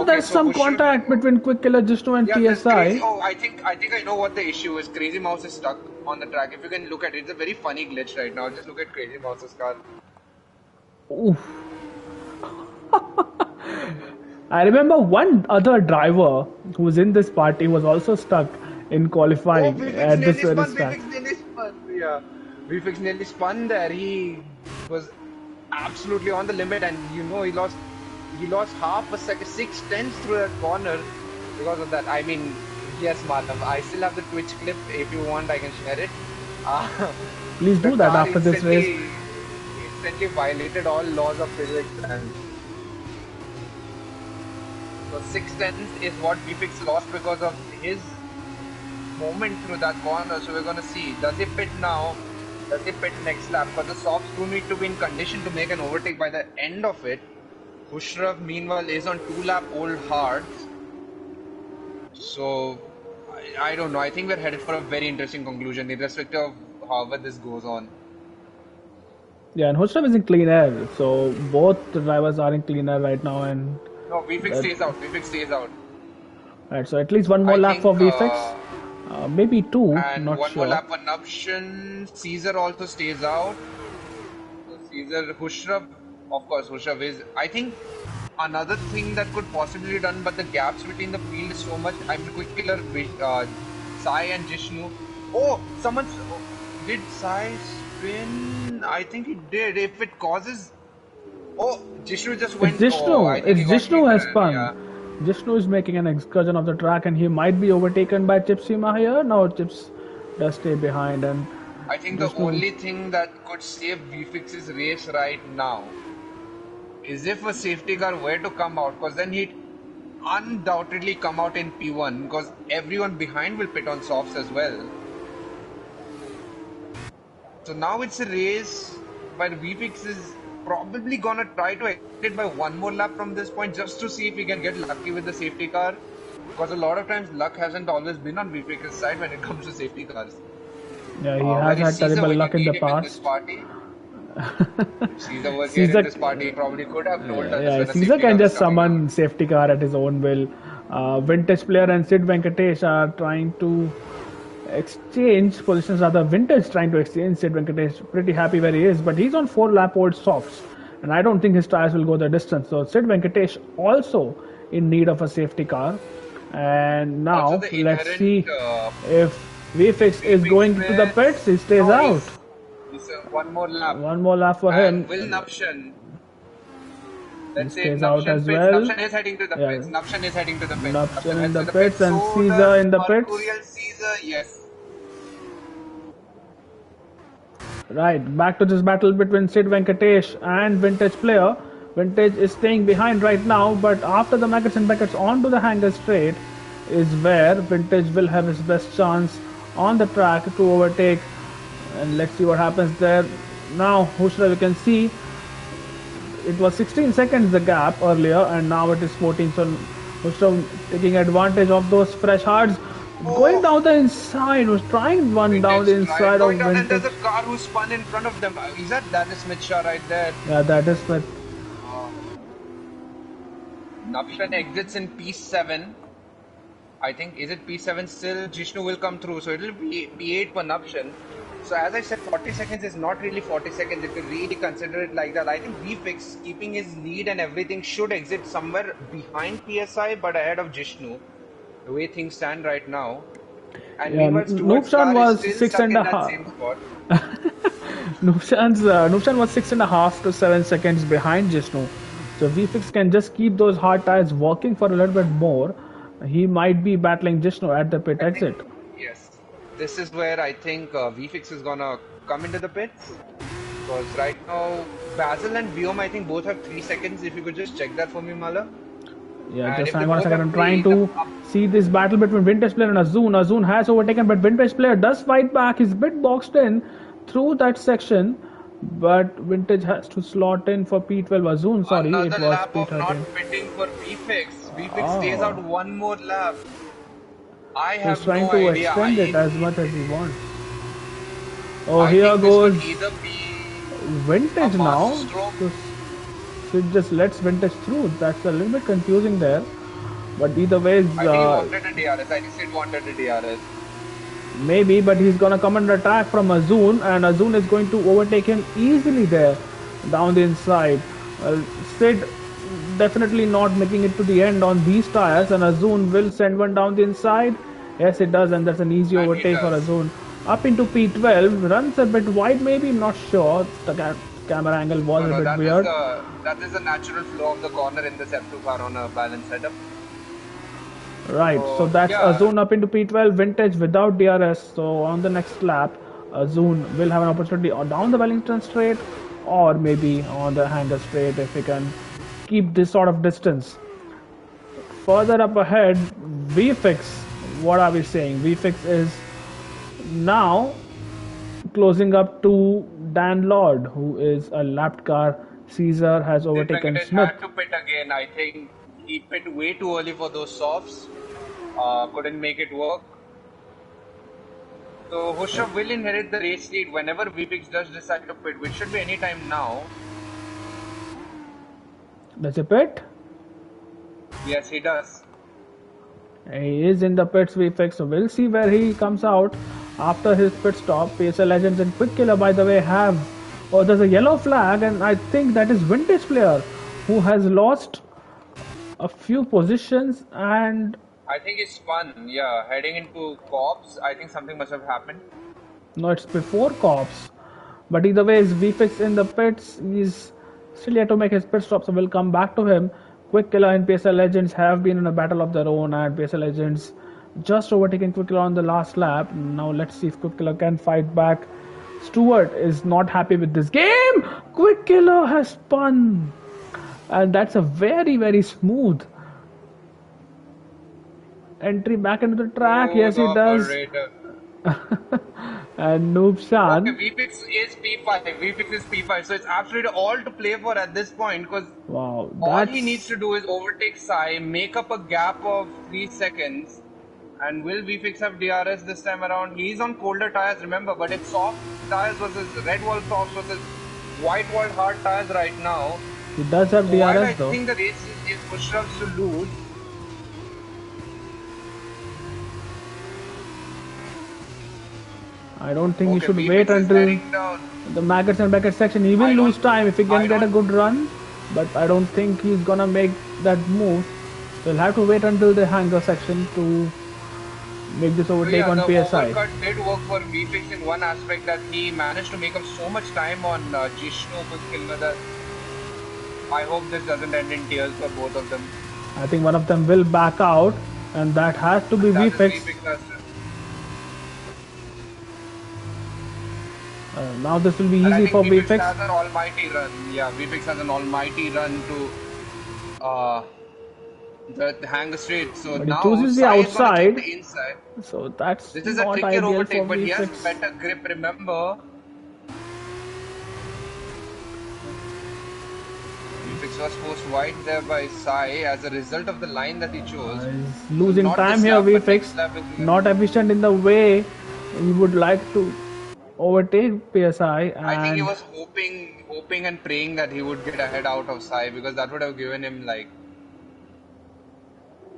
There's some contact between Quick Killer Jishnu and TSI. I think I know what the issue is. Crazy Mouse is stuck on the track. If you can look at it, it's a very funny glitch right now. Just look at Crazy Mouse's car. Oof. I remember one other driver who was in this party was also stuck in qualifying at this very start. VFix nearly spun there. He was absolutely on the limit, and he lost half a second, 6/10 through that corner because of that. I mean, yes, Madhav, I still have the Twitch clip. If you want, I can share it. Please do that after this race. He instantly violated all laws of physics, and so 6/10 is what VFix lost because of his movement through that corner. So we're gonna see, does he pit now? Does he pit next lap? Because the softs do need to be in condition to make an overtake by the end of it. Hushraf, meanwhile, is on 2-lap old hards. So I don't know. I think we're headed for a very interesting conclusion, irrespective of however this goes on. Yeah, and Hushraf is in clean air, so both the drivers are in clean air right now, and No, VFX stays out. VFX stays out. Right, so at least one more I lap for think, VFX. Maybe two, and not one more sure. lap for Nuption. Caesar also stays out. So Caesar, Hushraf, of course, Hushraf is. I think another thing that could possibly be done, but the gaps between the field is so much. I mean, quick killer, Sai and Jishnu. Oh, did Sai spin? I think he did. If it causes. Oh, Jishnu just It's went. Oh, I Jishnu. think It's he got Jishnu has heated. spun. Yeah. Jishnu is making an excursion of the track, and he might be overtaken by Chipsima here. No, Chips does stay behind, and I think the Jishnu. only thing that could save VFix's race right now is if a safety car were to come out, because then he'd undoubtedly come out in P1, because everyone behind will pit on softs as well. So now it's a race, but VFix is probably gonna try to exit by one more lap from this point just to see if he can get lucky with the safety car. Because a lot of times luck hasn't always been on VFX's side when it comes to safety cars. Yeah, he has Where is had Caesar terrible when you luck in the need him in this past. party? If Caesar was here in Caesar, this party, he probably could have told us yeah, when a Caesar safety car can was just coming out. summon safety car at his own will. Vintage player and Sid Venkatesh are trying to exchange positions. Rather, Vintage trying to exchange Sid Venkatesh. Pretty happy where he is, but he's on 4 lap old softs, and I don't think his tires will go the distance. So Sid Venkatesh also in need of a safety car. And Also, now the let's inherent see if VFX is VFX going to the pits. stress. He stays No, out. he's one more lap. One more lap for And him. Will Nuption. He Let's say if stays out Nuption as pits, well. Nuption is heading to the Yeah, pits. Nuption is heading to the pits. Nuption Nuption in heads the to the pits. pits and So Caesar does in the pits. Mercurial Caesar. Yes. Right, back to this battle between Sid Venkatesh and Vintage player. Vintage is staying behind right now, but after the Maggots and Beckets onto the hanger straight is where Vintage will have his best chance on the track to overtake. And let's see what happens there. Now, Hushra, you can see it was 16 seconds the gap earlier, and now it is 14. So Hushra taking advantage of those fresh hards. Going Oh, down the inside, was trying one down the Vintage tried inside of going down, and there's Vintage. a car who spun in front of them. That is Smith Shaw right there? Yeah, that is with Nuption exits in P7. I think, is it P7 still? Jishnu will come through, so it'll be P8 for Nuption. So as I said, 40 seconds is not really 40 seconds if you really consider it like that. I think VFix, keeping his lead and everything, should exit somewhere behind PSI but ahead of Jishnu, the way things stand right now. And yeah, meanwhile, Stuart's Noobshan car is was still six stuck and in a that half. same spot. Noobshan was 6.5 to 7 seconds behind Jishnu. So VFix can just keep those hard tires working for a little bit more. He might be battling Jishnu at the pit I think, exit. yes, this is where I think VFix is gonna come into the pits. Because right now, Basil and Biom, I think both have 3 seconds. If you could just check that for me, Mala. Yeah, And just if they hang on a both second. have I'm trying 3, to see this battle between Vintage Player and Azun. Azun has overtaken, but Vintage Player does fight back. He's a bit boxed in through that section, but Vintage has to slot in for P12. Azun, sorry, it another was lap of not P13. pitting for VFix. VFix stays out Oh, one more lap. I so he's have trying no to idea. extend it as much as he wants. Oh, I here think this could goes either be a Vintage now. masterstroke. So it just lets Vintage through. That's a little bit confusing there. But either way, I think he wanted a DRS. I think Sid wanted a DRS. maybe, but he's gonna come under attack from Azun, and Azun is going to overtake him easily there down the inside. Sid definitely not making it to the end on these tires, and Azun will send one down the inside. Yes, it does, and that's an easy And he overtake for does. Azun. Up into P12, runs a bit wide, maybe, I'm not sure. The camera angle was No, a no, bit weird. that is the natural flow of the corner in this F2 car on a balanced setup. Right, so that's Yeah, Azun up into P12, Vintage without DRS. So on the next lap, Azun will have an opportunity down the Wellington straight or maybe on the hanger straight if he can keep this sort of distance. Further up ahead, VFix, what are we saying? VFix is now closing up to Dan Lord, who is a lapped car. Caesar has Sid overtaken Venkatesh Smith. had to pit again. I think he pit way too early for those softs. Couldn't make it work. So Hushav will inherit the race lead whenever VPix does decide to pit, which should be any time now. That's a pit. Yes, he does. He is in the pits VFX, so we'll see where he comes out after his pit stop. PSL Legends and Quick Killer, by the way, have. Oh, there's a yellow flag, and I think that is Vintage Player who has lost a few positions. And I think he spun. Yeah, heading into cops. I think something must have happened. no, it's before Cops. But either way, is VFX in the pits. He's still yet to make his pit stop, so we'll come back to him. Quick Killer and PSL Legends have been in a battle of their own, and PSL Legends just overtaking Quick Killer on the last lap. Now let's see if Quick Killer can fight back. Stewart is not happy with this game. Quick Killer has spun, and that's a very smooth entry back into the track. Oh, Yes, the he does. operator. And Noob Shan. Okay, VPix is P5. VPix is P5. So it's absolutely all to play for at this point because Wow, all he needs to do is overtake Sai, make up a gap of 3 seconds. And will VFix have DRS this time around? He's on colder tires, remember, but it's soft tires versus red wall soft versus white wall hard tires right now. He does have DRS While I though. think the race is push-ups to lose. I don't think he should wait until the maggots and brackets section. He will lose time if he can get a good run, but I don't think he's gonna make that move. We'll have to wait until the hangar section to make this overtake on PSI. The overcut did work for VFix in one aspect that he managed to make up so much time on Jishnu with Killer that I hope this doesn't end in tears for both of them. I think one of them will back out, and that has to be VFix. Now this will be easy for VFX. Has an almighty run. Yeah, VFX has an almighty run to the hangar straight. So but now he chooses the outside. The inside. So that's this is not a trickier ideal overtake, for but VFX. he has better grip. Remember, VFX was forced wide there by Sai as a result of the line that he chose. He's losing time here, VFX. Not efficient in the way he would like to overtake PSI. And I think he was hoping and praying that he would get ahead out of Sai because that would have given him like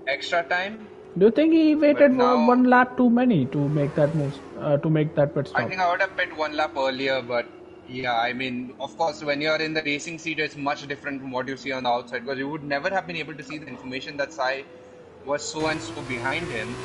extra time. Do you think he waited one lap too many to make that move, to make that pit stop? I think I would have pit one lap earlier, but yeah, I mean, of course, when you're in the racing seat, it's much different from what you see on the outside because you would never have been able to see the information that Sai was so and so behind him.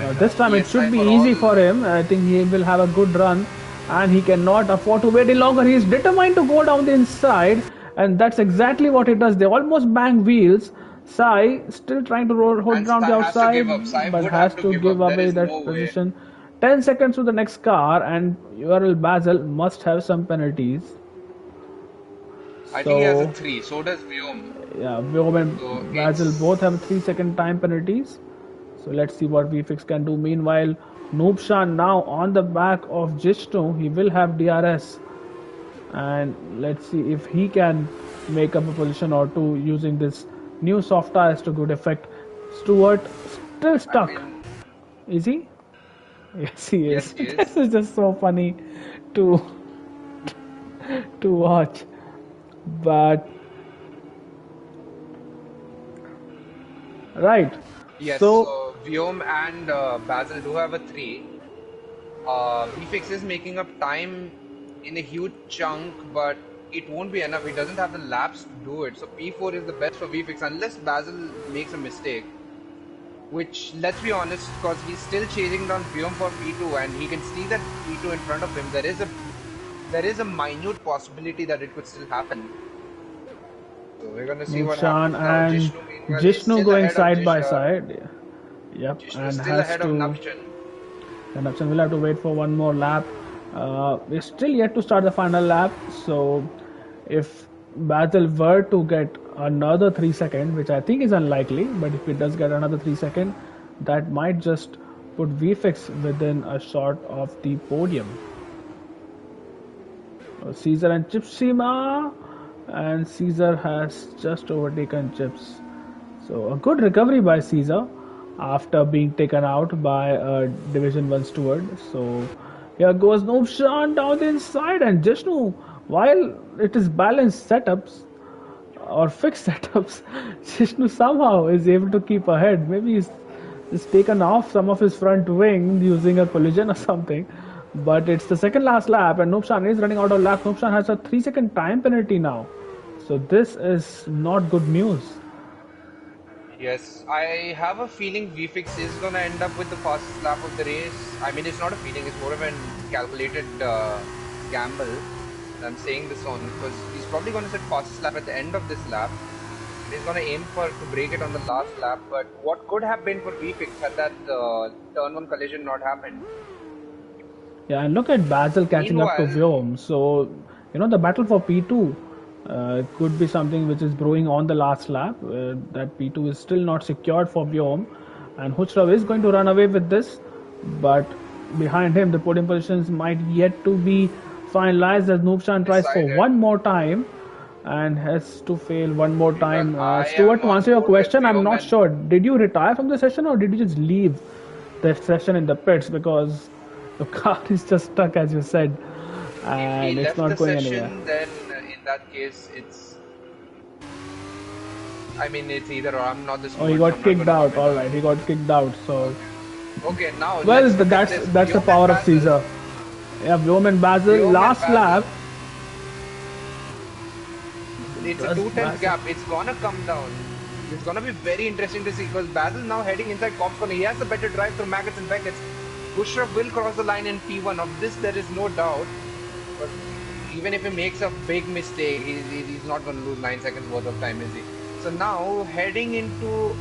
And, this time it should be easy for him. I think he will have a good run and he cannot afford to wait any longer. He is determined to go down the inside, and that's exactly what he does. They almost bang wheels. Sai still trying to hold down the outside, but has to give away that position. 10 seconds to the next car, and URL Basil must have some penalties. I think he has a 3, so does Vyom. Yeah, Vyom and Basil both have 3-second time penalties. So let's see what VFX can do. Meanwhile, Noobshan now on the back of Jishnu. He will have DRS. And let's see if he can make up a position or two using this new soft tires to good effect. Stewart still stuck. Is he? Yes, he is. Yes, he is. This is just so funny to watch. But right. Yes, so Vyom and Basil do have a 3. VFX is making up time in a huge chunk, but it won't be enough. He doesn't have the laps to do it. So P4 is the best for VFX unless Basil makes a mistake. Which, let's be honest, because he's still chasing down Vyom for P2 and he can see that P2 in front of him. There is a minute possibility that it could still happen. So we're gonna see what happens now. And Jishnu going side by side. Yep, Jishnu and still ahead of Napchan. And Napchan will have to wait for one more lap. We're still yet to start the final lap, so if Basil were to get another 3 seconds, which I think is unlikely, but if it does get another 3 seconds, that might just put VFX within a shot of the podium. Caesar and Chipsima, and Caesar has just overtaken Chips. So a good recovery by Caesar after being taken out by a Division 1 steward. So here goes Noobshan down the inside, and Jishnu, while it is balanced setups, or fixed setups, Shishnu somehow is able to keep ahead. Maybe he's taken off some of his front wing using a collision or something. But it's the second last lap, and Nubshan is running out of laps. Nubshan has a 3-second time penalty now. So this is not good news. Yes, I have a feeling VFix is gonna end up with the fastest lap of the race. I mean, it's not a feeling; it's more of an calculated gamble. I'm saying this on because he's probably gonna set fastest lap at the end of this lap. He's gonna aim to break it on the last lap. But what could have been for VFix had that turn one collision not happened? Yeah, and look at Basil catching up to Meanwhile, Vyom. So, the battle for P2 could be something which is brewing on the last lap. That P2 is still not secured for Vyom. And Huchrav is going to run away with this. But behind him, the podium positions might yet to be finalized as Noobshan tries for decided. one more time and has to fail one more time. I Stuart, am to on answer your board with question, I'm Vyom not and sure. Did you retire from the session or did you just leave the session in the pits? Because the car is just stuck, as you said, if he and it's left not the going anywhere. session, then in that case, I mean, it's either or. I'm not the Oh, he steward, so got I'm not kicked going to out. comment All on right, it. he got kicked out. So, Okay, now well, let's look at this. that's the Vyom and power of Basil. Caesar. Yeah, Vyom and Basil, Vyom and last lap. Basil. It's a Does 2/10 Basil? gap. It's gonna come down. It's gonna be very interesting to see because Basil now heading inside Cops corner. He has the better drive through Maggots and Beckett's. Bushraf will cross the line in P1. Of this, there is no doubt. But even if he makes a big mistake, he's not going to lose 9 seconds worth of time, is he? So now heading into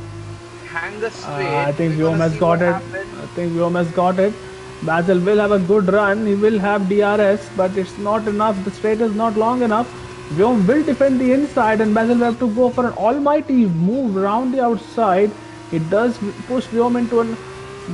Hanger Straight, I think we're Vyom gonna has see what got it. happens. I think Vyom has got it. Basil will have a good run. He will have DRS, but it's not enough. The straight is not long enough. Vyom will defend the inside, and Basil will have to go for an almighty move around the outside. It does push Vyom into a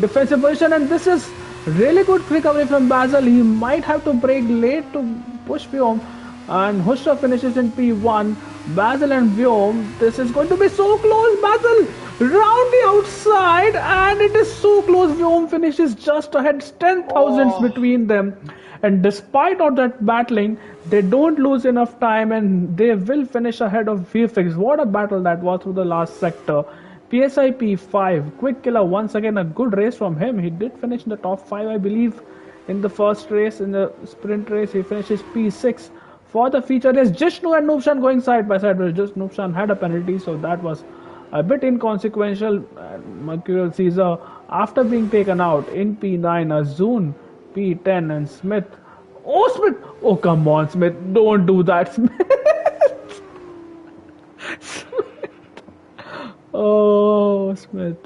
defensive position, and this is really good recovery from Basil. He might have to break late to push Vyom, and Hushra finishes in P1. Basil and Vyom, this is going to be so close. Basil round the outside, and it is so close. Vyom finishes just ahead, 10,000s Oh, between them. And despite all that battling, they don't lose enough time and they will finish ahead of VFX. What a battle that was through the last sector. PSIP 5, Quick Killer, once again a good race from him. He did finish in the top 5, I believe, in the first race. In the sprint race, he finishes P6. For the feature race, Jishnu and Noobshan going side by side. Just Noobshan had a penalty, so that was a bit inconsequential. Mercurial Caesar, after being taken out in P9, Azun P10, and Smith. Oh, Smith! Oh, come on, Smith. Don't do that, Smith. Oh, Smith.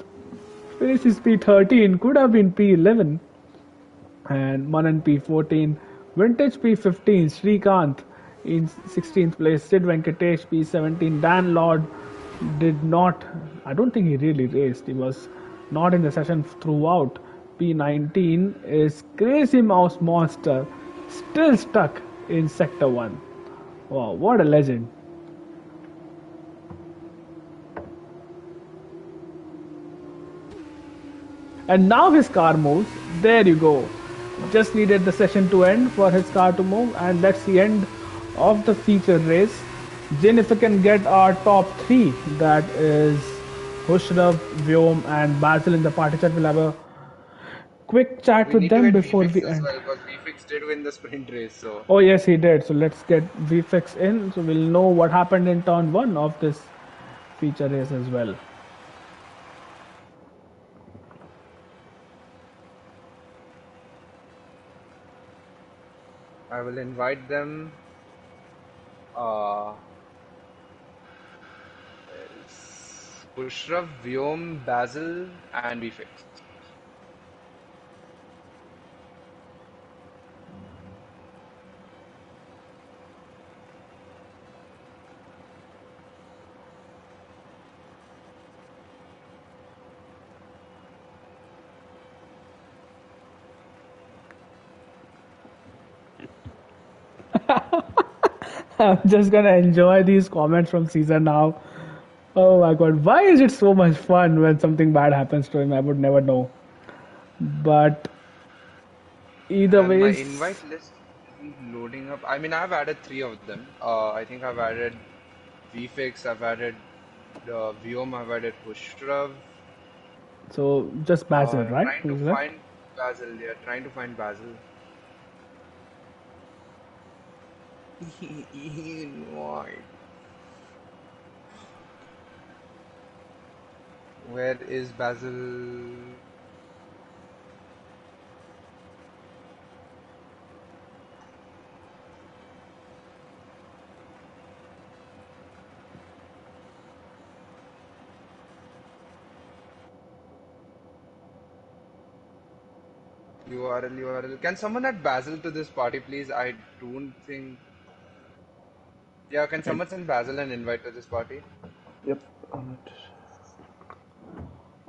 Finishes P13. Could have been P11. And Manan P14. Vintage P15. Srikanth in 16th place. Sid Venkatesh P17. Dan Lord did not. I don't think he really raced. He was not in the session throughout. P19 is Crazy Mouse Monster, still stuck in Sector 1. Wow, what a legend. And now his car moves. There you go. Just needed the session to end for his car to move, and that's the end of the featured race. Jin, if we can get our top 3, that is Hushrav, Vyom, and Basil in the party chat. We'll have a quick chat we with need to them get before VFix we as end. well because VFix did win the sprint race. So Oh, yes, he did. So let's get VFX in so we'll know what happened in turn 1 of this feature race as well. I will invite them. Uh, Bushraf, Vyom, Basil, and VFix. I'm just gonna enjoy these comments from Caesar now. Oh my god, why is it so much fun when something bad happens to him? I would never know. But either And my ways, invite list isn't loading up. I mean, I've added 3 of them. I think I've added VFix, I've added Viom, I've added Pushrav. So just Basil, right? Trying to Who's left? find Basil. Yeah, trying to find Basil. Why? Where is Basil? URL. Can someone add Basil to this party, please? I don't think. Yeah, can Right. someone send Basil an invite to this party? Yep. On it.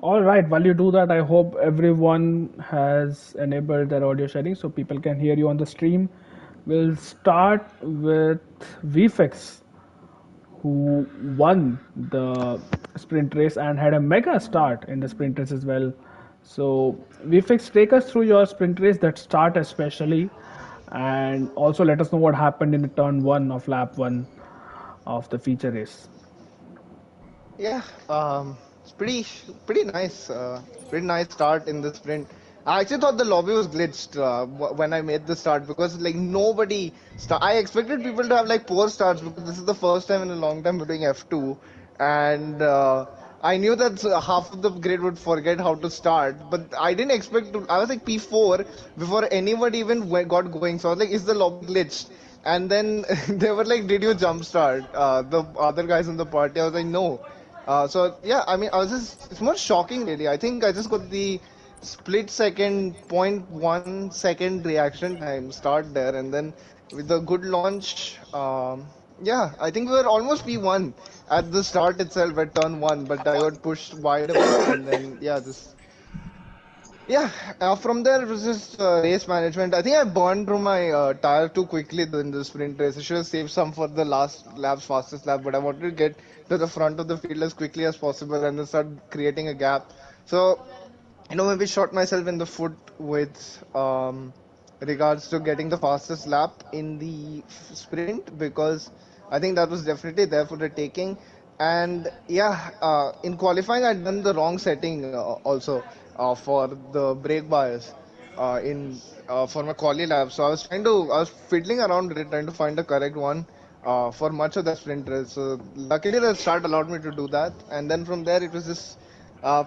All right. While you do that, I hope everyone has enabled their audio sharing so people can hear you on the stream. We'll start with VFX, who won the sprint race and had a mega start in the sprint race as well. So, VFX, take us through your sprint race, that start especially, and also let us know what happened in the turn one of lap one of the feature race. Yeah, it's pretty nice. Pretty nice start in the sprint. I actually thought the lobby was glitched when I made the start because like nobody start. I expected people to have like poor starts because this is the first time in a long time we're doing F2, and I knew that half of the grid would forget how to start, but I didn't expect to. I was like P4 before anybody even got going. So I was like, is the lobby glitched? And then they were like, did you jumpstart? The other guys in the party. I was like, no. So yeah, I mean, I was just, it's more shocking really. I think I just got the split second, 0.1 second reaction time start there, and then with the good launch, yeah, I think we were almost P1 at the start itself at turn one, but I got pushed wide a bit, and then yeah, just yeah, from there it was just race management. I think I burned through my tire too quickly in the sprint race. I should have saved some for the last lap's fastest lap, but I wanted to get to the front of the field as quickly as possible and then start creating a gap. So maybe shot myself in the foot with regards to getting the fastest lap in the sprint because I think that was definitely there for the taking. And yeah, in qualifying, I'd done the wrong setting also for the brake bias in for my quali lap. So I was fiddling around with it, trying to find the correct one for much of the sprint race. So luckily, the start allowed me to do that, and then from there, it was just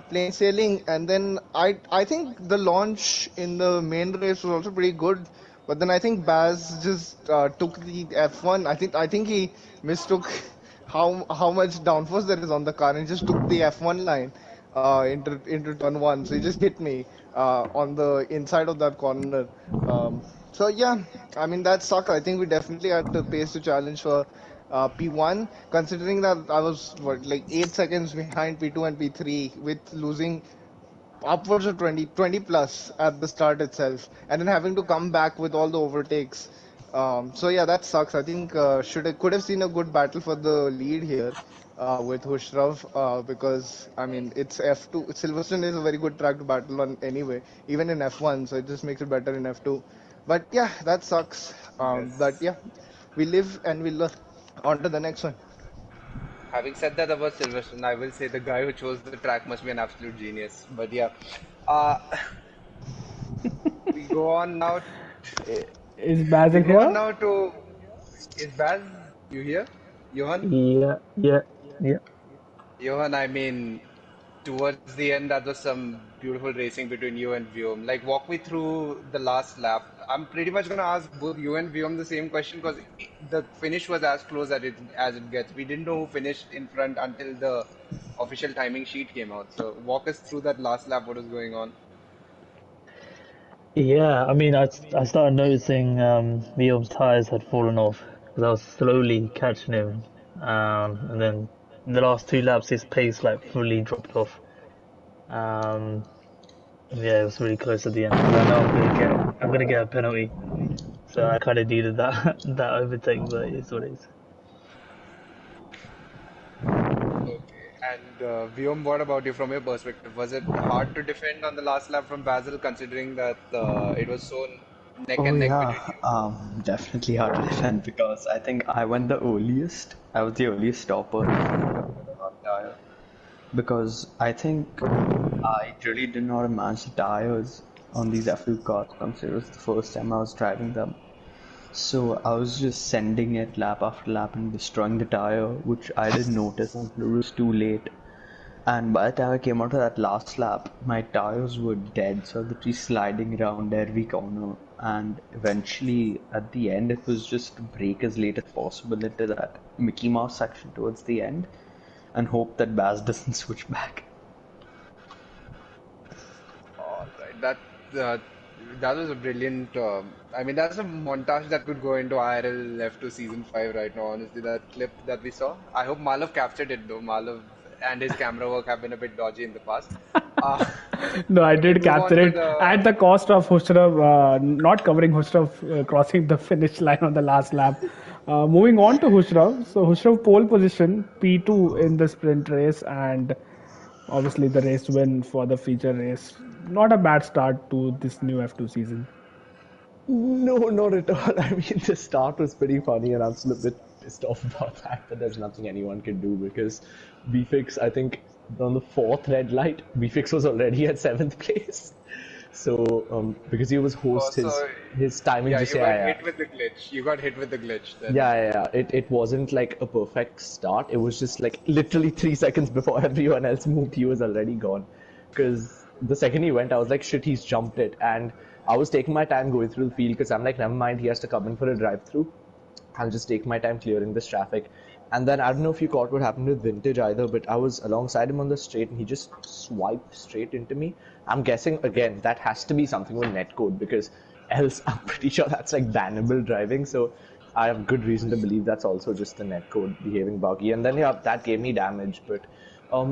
plain sailing. And then I think the launch in the main race was also pretty good. But then I think Baz just took the F1. I think he mistook how much downforce there is on the car and just took the F1 line into turn one. So he just hit me on the inside of that corner. So yeah, I mean that sucked. I think we definitely had the pace to challenge for P1, considering that I was what like 8 seconds behind P2 and P3 with losing upwards of 20 plus at the start itself, and then having to come back with all the overtakes. So yeah, that sucks. I think could have seen a good battle for the lead here with Hushrav because I mean it's F2. Silverstone is a very good track to battle on anyway, even in F1. So it just makes it better in F2. But yeah, that sucks. But Yes. yeah, we live and we learn. On to the next one. Having said that about Silverstone, I will say the guy who chose the track must be an absolute genius. But yeah, uh, we go on now. Is We Basil go on here? now to. Is Baz you here? Johan? Yeah, yeah, yeah. Johan, I mean, towards the end, that was some beautiful racing between you and Viom. Like, walk me through the last lap. I'm pretty much gonna ask both you and Viom the same question because the finish was as close as it gets. We didn't know who finished in front until the official timing sheet came out. So, walk us through that last lap. What was going on? Yeah, I mean, I started noticing Guillaume's tires had fallen off because I was slowly catching him, and then the last two laps his pace like fully dropped off. Um, yeah, it was really close at the end because I know I'm gonna get a penalty, so I kind of needed that that overtake, but it's what it is. Okay. And Viom, what about you from your perspective? Was it hard to defend on the last lap from Basil, considering that it was so? neck Oh and neck yeah, between you? definitely hard to defend because I think I went the earliest. I was the earliest stopper with a hot tire because I think I really didn't know how to manage the tires on these F2 cars since it was the first time I was driving them. So I was just sending it lap after lap and destroying the tire, which I didn't notice until it was too late. And by the time I came out of that last lap, my tires were dead, so I was literally sliding around every corner. And eventually, at the end, it was just to brake as late as possible into that Mickey Mouse section towards the end and hope that Baz doesn't switch back. All right, uh, that was a brilliant. I mean, that's a montage that could go into IRL F2 season 5 right now. Honestly, that clip that we saw. I hope Malav captured it though. Malav and his camera work have been a bit dodgy in the past. Uh, No, I we can did move capture on to it the. at the cost of Hushrav not covering Hushrav crossing the finish line on the last lap. Moving on to Hushrav. So Hushrav pole position P2 in the sprint race and obviously the race win for the feature race. Not a bad start to this new F2 season. No, not at all. I mean, the start was pretty funny, and I'm still a bit pissed off about that. But there's nothing anyone can do because VFix, I think, on the fourth red light, VFix was already at seventh place. So, because he was Oh, host, so his timing yeah, just you got yeah, hit with the glitch. You got hit with the glitch then. yeah. It wasn't like a perfect start. It was just like literally 3 seconds before everyone else moved, he was already gone. Because the second he went, I was like, shit, he's jumped it. And I was taking my time going through the field because I'm like, never mind, he has to come in for a drive through. I'll just take my time clearing this traffic. And then I don't know if you caught what happened with Vintage either, but I was alongside him on the straight and he just swiped straight into me. I'm guessing again that has to be something with netcode because else I'm pretty sure that's like bannable driving. So I have good reason to believe that's also just the netcode behaving buggy. And then yeah, that gave me damage, but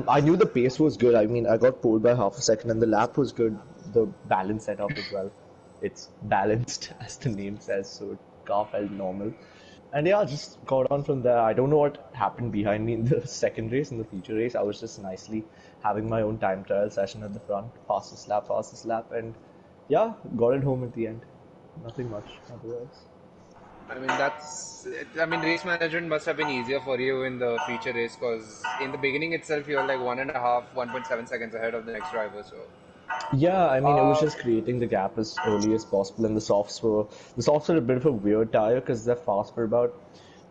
I knew the pace was good. I mean, I got pulled by half a second and the lap was good. The balance setup as well. It's balanced as the name says, so car felt normal. And yeah, just got on from there. I don't know what happened behind me in the second race, in the feature race. I was just nicely having my own time trial session at the front, fastest lap, and yeah, got it home at the end. Nothing much otherwise. I mean, I mean, race management must have been easier for you in the feature race because in the beginning itself, you're like 1.5, 1.7 seconds ahead of the next driver. So, Yeah, I mean, it was uh, just creating the gap as early as possible, and the softs were a bit of a weird tire because they're fast for about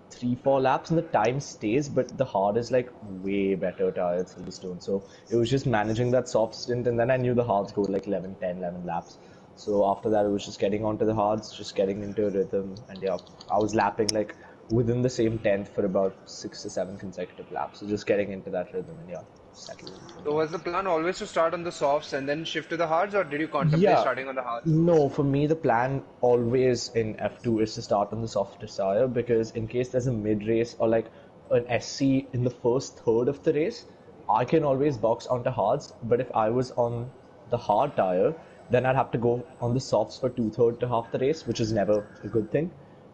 3, 4 laps, and the time stays, but the hard is like way better tire at Silverstone. So it was just managing that soft stint, and then I knew the hards go like 11, 10, 11 laps. So after that, it was just getting onto the hards, just getting into a rhythm, and yeah, I was lapping like within the same tenth for about 6 to 7 consecutive laps. So just getting into that rhythm, and yeah, settling from so there. was the plan always to start on the softs and then shift to the hards, or did you contemplate Yeah, starting on the hards no, first? for me, the plan always in F2 is to start on the softer tire because in case there's a mid race or like an SC in the first third of the race, I can always box onto hards. But if I was on the hard tire, then I'd have to go on the softs for two-thirds to half the race, which is never a good thing.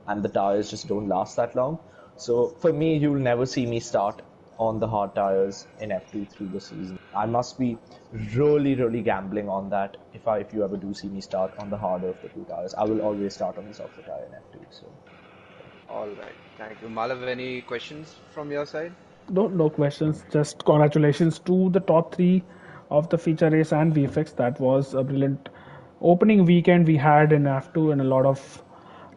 And the tires just don't last that long. So for me, you'll never see me start on the hard tires in F2 through the season. I must be really, really gambling on that if you ever do see me start on the harder of the two tires. I will always start on the softer tire in F2. So All right, thank you. Malav, any questions from your side? No questions. Just congratulations to the top three of the feature race and VFX. That was a brilliant opening weekend we had in F2 and a lot of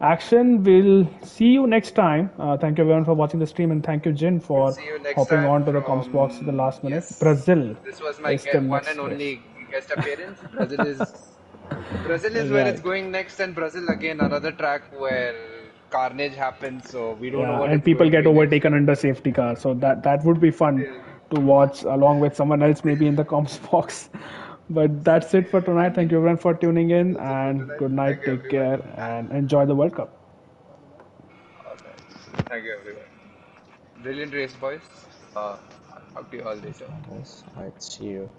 action. We'll see you next time. Thank you everyone for watching the stream and thank you Jin We'll for see you next hopping time on to the comms box at the from, last minute. yes, Brazil this was my is the one and next race. only guest appearance. Brazil is where it's Right. going next, and Brazil again another track where carnage happens. So we don't know Yeah, what and it's people going to get be next. overtaken under safety car. So that would be fun to watch along with someone else maybe in the comms box. But that's it for tonight. Thank you everyone for tuning in That's it for and tonight. good Thank night. you Take everyone. care and enjoy the World Cup. All right. Thank you everyone. Brilliant race, boys. Talk to you all later. that is, alright, see you.